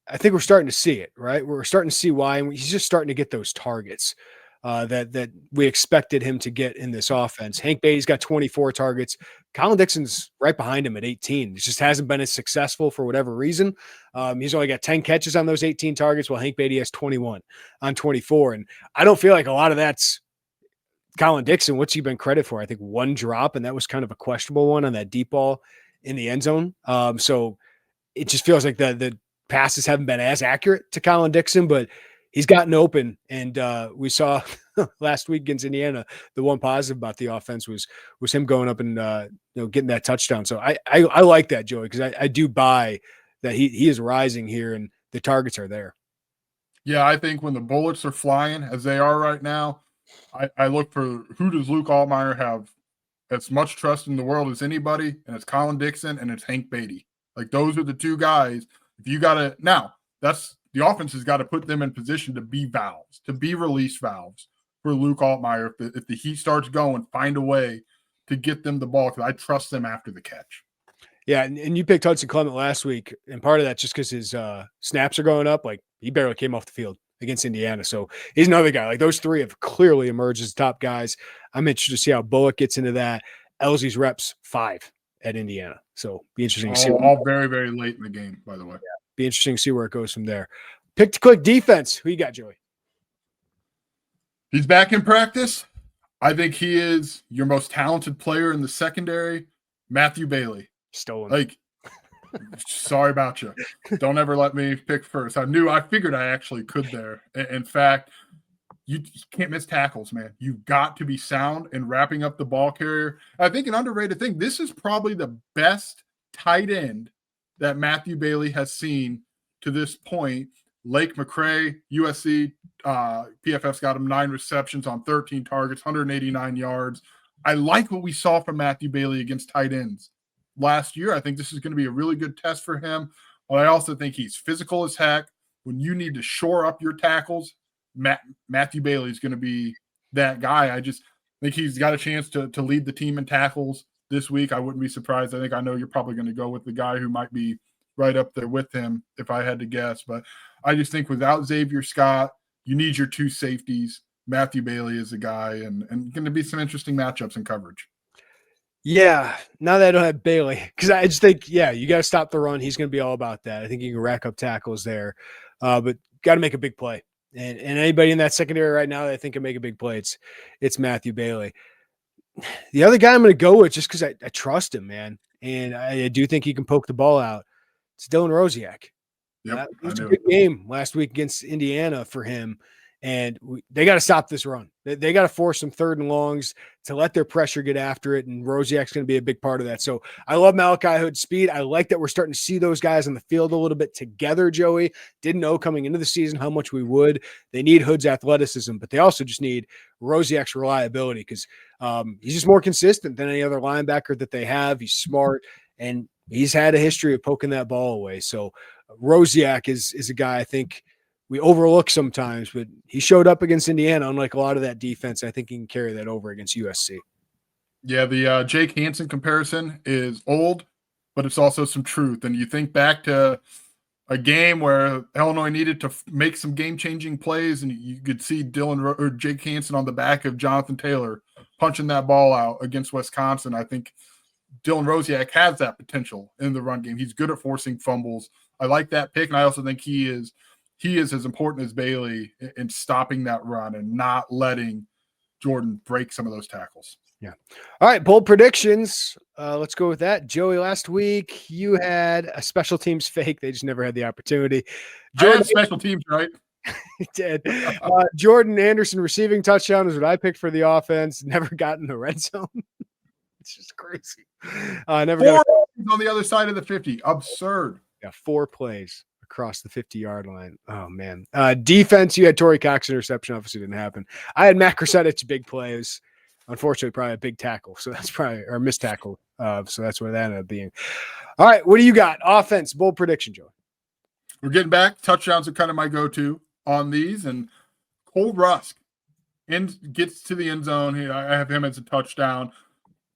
I think we're starting to see it, right? We're starting to see why, and he's just starting to get those targets that we expected him to get in this offense. Hank Beatty's got 24 targets. Colin Dixon's right behind him at 18. It just hasn't been as successful for whatever reason. He's only got 10 catches on those 18 targets, while Hank Beatty has 21 on 24. And I don't feel like a lot of that's Colin Dixon. What's he been credit for? I think one drop, and that was kind of a questionable one on that deep ball in the end zone. So it just feels like the passes haven't been as accurate to Colin Dixon, but he's gotten open. And we saw last week against Indiana, the one positive about the offense was him going up and getting that touchdown. So I like that, Joey, because I do buy that he is rising here and the targets are there. Yeah, I think when the bullets are flying as they are right now, I look for who does Luke Altmaier have as much trust in the world as anybody, and it's Colin Dixon and it's Hank Beatty. Like those are the two guys. If you got to now, that's the offense has got to put them in position to be valves, to be release valves for Luke Altmaier. If the heat starts going, find a way to get them the ball because I trust them after the catch. Yeah, and you picked Hudson Clement last week, and part of that just because his snaps are going up. Like he barely came off the field against Indiana, so he's another guy. Like those three have clearly emerged as top guys. I'm interested to see how Bullock gets into that. Elsie's reps 5 at Indiana, so be interesting to see. All very, very late in the game, by the way. Yeah, be interesting to see where it goes from there. Pick to click defense. Who you got, Joey? He's back in practice. I think he is your most talented player in the secondary, Matthew Bailey. Stolen. Like, sorry about you. Don't ever let me pick first. I figured I actually could there. In fact, you can't miss tackles, man. You've got to be sound in wrapping up the ball carrier. I think an underrated thing, this is probably the best tight end that Matthew Bailey has seen to this point. Lake McRae, USC, PFF's got him 9 receptions on 13 targets, 189 yards. I like what we saw from Matthew Bailey against tight ends last year. I think this is going to be a really good test for him. But I also think he's physical as heck. When you need to shore up your tackles, Matthew Bailey is going to be that guy. I just think he's got a chance to lead the team in tackles this week. I wouldn't be surprised. I know you're probably going to go with the guy who might be right up there with him if I had to guess. But I just think without Xavier Scott, you need your 2 safeties. Matthew Bailey is the guy, and going to be some interesting matchups in coverage. Yeah, now that I don't have Bailey, because I just think, you got to stop the run. He's going to be all about that. I think you can rack up tackles there, but got to make a big play. And anybody in that secondary right now that I think can make a big play, it's Matthew Bailey. The other guy I'm going to go with just because I trust him, man, and I do think he can poke the ball out. It's Dylan Rosiak. Yep, it was a good game last week against Indiana for him. And they got to stop this run. They got to force some 3rd and longs to let their pressure get after it. And Rosiak's going to be a big part of that. So I love Malachi Hood's speed. I like that we're starting to see those guys on the field a little bit together, Joey. Didn't know coming into the season how much we would. They need Hood's athleticism, but they also just need Rosiak's reliability because he's just more consistent than any other linebacker that they have. He's smart, and he's had a history of poking that ball away. So Rosiak is a guy I think we overlook sometimes, but he showed up against Indiana. Unlike a lot of that defense, I think he can carry that over against USC. Yeah, the Jake Hansen comparison is old, but it's also some truth. And you think back to a game where Illinois needed to make some game-changing plays, and you could see Jake Hansen on the back of Jonathan Taylor punching that ball out against Wisconsin. I think Dylan Rosiak has that potential in the run game. He's good at forcing fumbles. I like that pick, and I also think he is as important as Bailey in stopping that run and not letting Jordan break some of those tackles. Yeah. All right, bold predictions. Let's go with that. Joey, last week you had a special teams fake. They just never had the opportunity. Jordan special teams, right? He did. Jordan Anderson receiving touchdown is what I picked for the offense. Never got in the red zone. It's just crazy. Never 4 on the other side of the 50. Absurd. Yeah, 4 plays across the 50-yard line. Oh, man. Defense, you had Torrey Cox interception. Obviously didn't happen. I had Matt Krasevich big plays. Unfortunately, probably a big tackle. So that's probably – or a missed tackle. So that's what that ended up being. All right, what do you got? Offense, bold prediction, Joe. We're getting back. Touchdowns are kind of my go-to on these. And Cole Rusk gets to the end zone. I have him as a touchdown.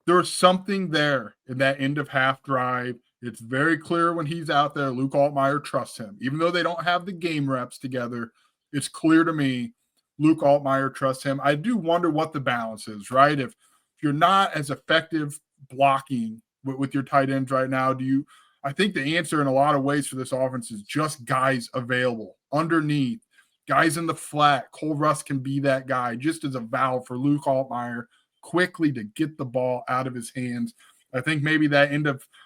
There's something there in that end of half drive. It's very clear when he's out there. Luke Altmaier trusts him. Even though they don't have the game reps together, it's clear to me Luke Altmaier trusts him. I do wonder what the balance is, right? If you're not as effective blocking with your tight ends right now, I think the answer in a lot of ways for this offense is just guys available underneath, guys in the flat. Cole Rusk can be that guy just as a valve for Luke Altmaier quickly to get the ball out of his hands. I think maybe I'm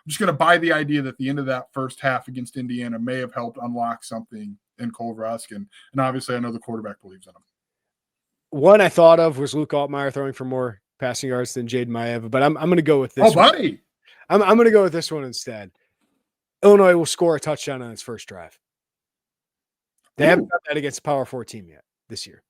just going to buy the idea that the end of that first half against Indiana may have helped unlock something in Cole Rusk. And obviously I know the quarterback believes in him. One I thought of was Luke Altmaier throwing for more passing yards than Jayden Maiava, but I'm going to go with this. Oh, buddy. I'm going to go with this one instead. Illinois will score a touchdown on its first drive. They haven't done that against a Power 4 team yet this year.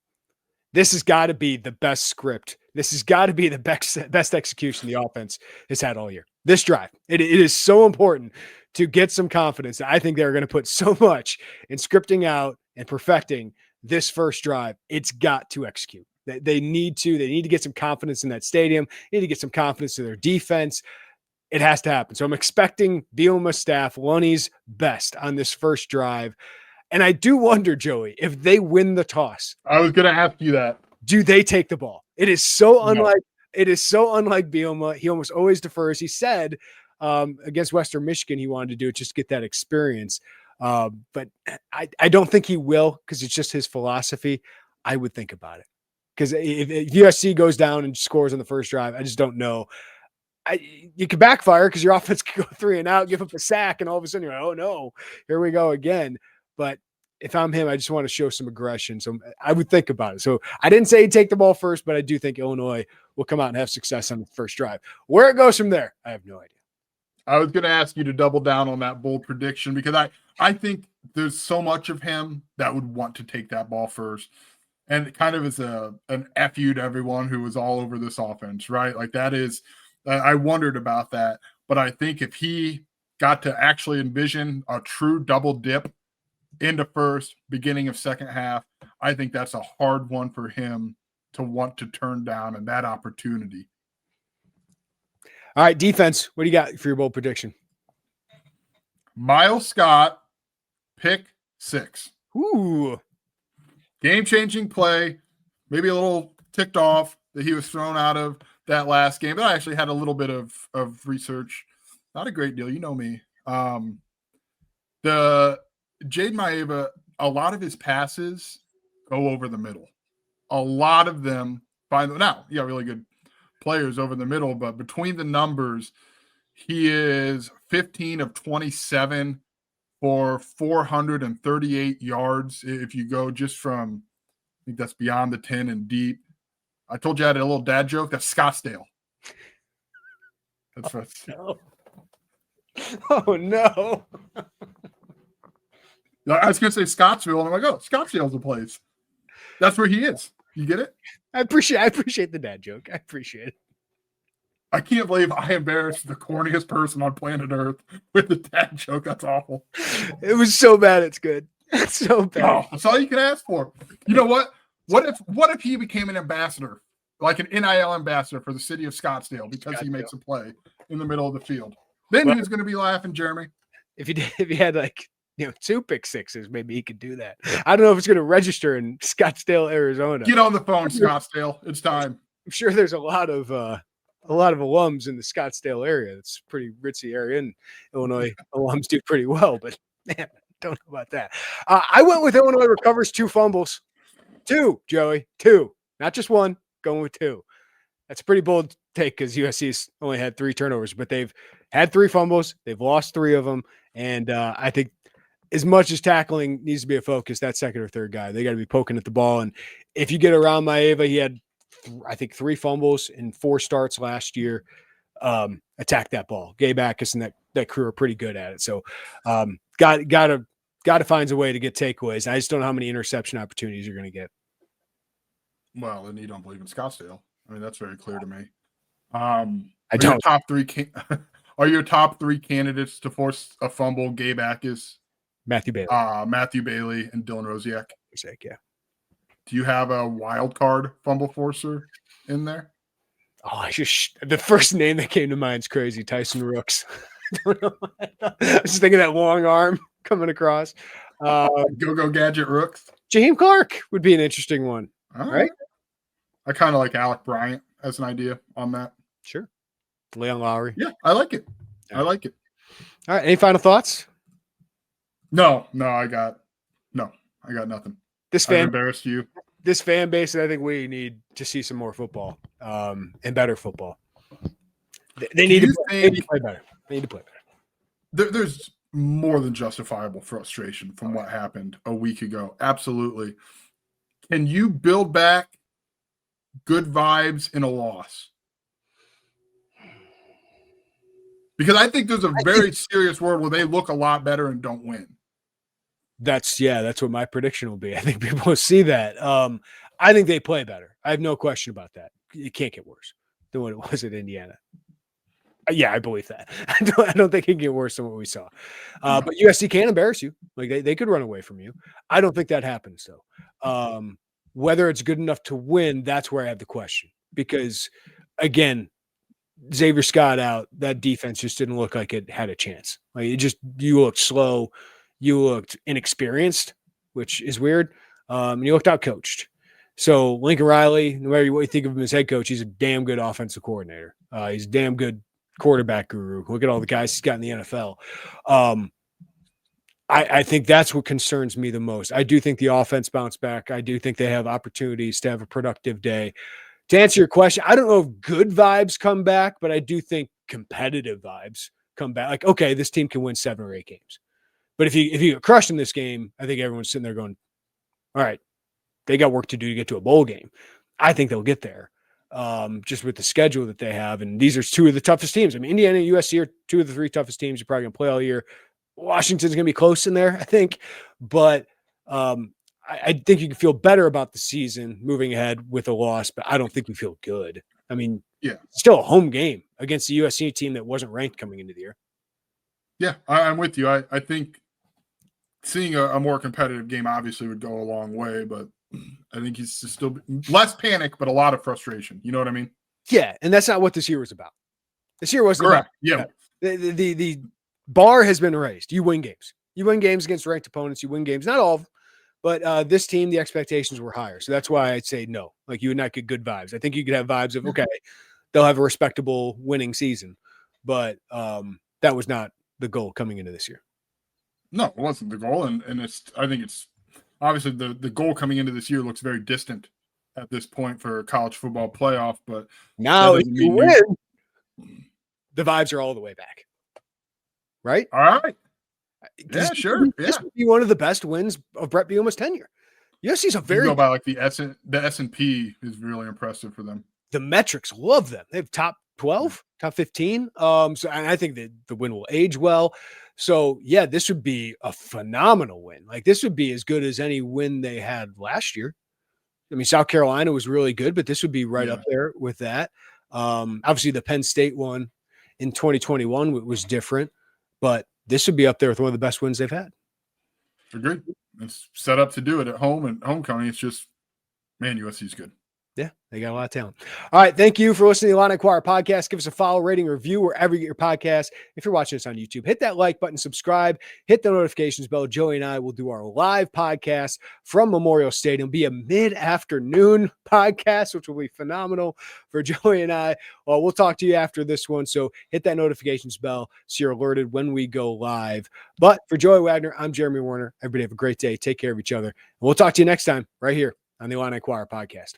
This has got to be the best script. This has got to be the best execution the offense has had all year. This drive, it is so important to get some confidence. I think they're going to put so much in scripting out and perfecting this first drive. It's got to execute. They need to get some confidence in that stadium. They need to get some confidence in their defense. It has to happen. So I'm expecting Bielema's staff, Lonnie's best on this first drive. And I do wonder, Joey, if they win the toss. I was going to ask you that. Do they take the ball? It is so unlike Bielema. He almost always defers. He said against Western Michigan he wanted to do it just to get that experience. But I don't think he will because it's just his philosophy. I would think about it. Because if USC goes down and scores on the first drive, I just don't know. You could backfire because your offense could go 3 and out, give up a sack, and all of a sudden you're like, oh no, here we go again. But if I'm him, I just want to show some aggression. So I would think about it. So I didn't say he'd take the ball first, but I do think Illinois will come out and have success on the first drive. Where it goes from there, I have no idea. I was going to ask you to double down on that bold prediction because I think there's so much of him that would want to take that ball first. And it kind of is an F you to everyone who was all over this offense, right? Like that is I wondered about that. But I think if he got to actually envision a true double dip into first, beginning of second half, I think that's a hard one for him to want to turn down and that opportunity. All right, defense, what do you got for your bold prediction? Miles Scott, pick 6. Ooh. Game-changing play, maybe a little ticked off that he was thrown out of that last game, but I actually had a little bit of research. Not a great deal. You know me. The Jayden Maiava, a lot of his passes go over the middle. A lot of them now, you got really good players over the middle, but between the numbers, he is 15 of 27 for 438 yards. If you go just from, I think that's beyond the 10 and deep. I told you I had a little dad joke. That's Scottsdale. That's right. No. Oh, no. I was going to say Scottsville, and I'm like, oh, Scottsdale's the place. That's where he is. You get it? I appreciate the dad joke. I appreciate it. I can't believe I embarrassed the corniest person on planet Earth with the dad joke. That's awful. It was so bad. It's good. It's so bad. Oh, that's all you can ask for. You know what? What if he became an ambassador, like an NIL ambassador for the city of Scottsdale because he makes a play in the middle of the field? Then who's going to be laughing, Jeremy? If he had like 2 pick sixes, maybe he could do that. I don't know if it's going to register in Scottsdale, Arizona. Get on the phone, Scottsdale. It's time. I'm sure there's a lot of alums in the Scottsdale area. It's a pretty ritzy area, and Illinois alums do pretty well. But man, don't know about that. I went with Illinois recovers 2 fumbles. 2, Joey. 2, not just 1. Going with 2. That's a pretty bold take because USC's only had 3 turnovers, but they've had 3 fumbles. They've lost 3 of them, and I think as much as tackling needs to be a focus, that second or third guy, they got to be poking at the ball. And if you get around Maiava, he had, I think, 3 fumbles in 4 starts last year. Attack that ball. Gabe Backus and that crew are pretty good at it. So got to got to find a way to get takeaways. I just don't know how many interception opportunities you're going to get. Well, then you don't believe in Scottsdale. I mean, that's very clear to me. I Are don't. your top three candidates to force a fumble Gabe Akis, Matthew Bailey. Matthew Bailey, and Dylan Rosiak? Yeah. Do you have a wild card fumble forcer in there? Oh, the first name that came to mind is crazy. Tyson Rooks. I don't know. I was just thinking that long arm coming across. Go Gadget Rooks. Jaheim Clark would be an interesting one. All right? I kind of like Alec Bryant as an idea on that. Sure. Leon Lowry. Yeah, I like it. I like it. All right. Any final thoughts? No, I got nothing. I've embarrassed you. This fan base, I think we need to see some more football and better football. They need to play better. They need to play better. There's more than justifiable frustration from what happened a week ago. Absolutely. Can you build back good vibes in a loss? Because I think there's a very serious world where they look a lot better and don't win. That's what my prediction will be. I think people will see that. I think they play better. I have no question about that. It can't get worse than what it was at Indiana. Yeah, I believe that. I don't think it can get worse than what we saw. But USC can embarrass you. Like they could run away from you. I don't think that happens though. Whether it's good enough to win, that's where I have the question. Because again, Xavier Scott out, that defense just didn't look like it had a chance. Like you looked slow, you looked inexperienced, which is weird. And you looked outcoached. So Lincoln Riley, no matter what you think of him as head coach, he's a damn good offensive coordinator. He's a damn good quarterback guru. Look at all the guys he's got in the NFL. I think that's what concerns me the most. I do think the offense bounced back. I do think they have opportunities to have a productive day. To answer your question, I don't know if good vibes come back, but I do think competitive vibes come back. Like, okay, this team can win 7 or 8 games. But if you get crushed in this game, I think everyone's sitting there going, all right, they got work to do to get to a bowl game. I think they'll get there. Just with the schedule that they have. And these are 2 of the toughest teams. I mean, Indiana and USC are 2 of the 3 toughest teams you're probably going to play all year. Washington's going to be close in there, I think. But I think you can feel better about the season moving ahead with a loss, but I don't think we feel good. I mean, still a home game against the USC team that wasn't ranked coming into the year. Yeah, I'm with you. I think seeing a more competitive game obviously would go a long way, but I think he's still less panic, but a lot of frustration. You know what I mean? Yeah, and that's not what this year was about. This year wasn't correct. About, the bar has been raised. You win games. You win games against ranked opponents. You win games. Not all of them, but this team, the expectations were higher. So that's why I'd say no. Like you would not get good vibes. I think you could have vibes of, okay, they'll have a respectable winning season. But that was not the goal coming into this year. No, it wasn't the goal. And I think it's obviously the goal coming into this year looks very distant at this point for college football playoff. But now if you win, the vibes are all the way back. Right? All right. Yeah, sure. This would be one of the best wins of Brett Bielema's tenure. USC's a very about like the S&P is really impressive for them. The metrics love them. They have top 12, top 15. So and I think that the win will age well. So yeah, this would be a phenomenal win. Like this would be as good as any win they had last year. I mean, South Carolina was really good, but this would be right up there with that. Obviously the Penn State one in 2021 was different. But this would be up there with one of the best wins they've had. Agreed. It's set up to do it at home and homecoming. It's just, man, USC's good. Yeah, they got a lot of talent. All right, thank you for listening to the Illini Inquirer podcast. Give us a follow, rating, review wherever you get your podcast. If you're watching us on YouTube, hit that like button, subscribe, hit the notifications bell. Joey and I will do our live podcast from Memorial Stadium. Be a mid-afternoon podcast, which will be phenomenal for Joey and I. Well, we'll talk to you after this one, so hit that notifications bell so you're alerted when we go live. But for Joey Wagner, I'm Jeremy Werner. Everybody have a great day. Take care of each other. And we'll talk to you next time right here on the Illini Inquirer podcast.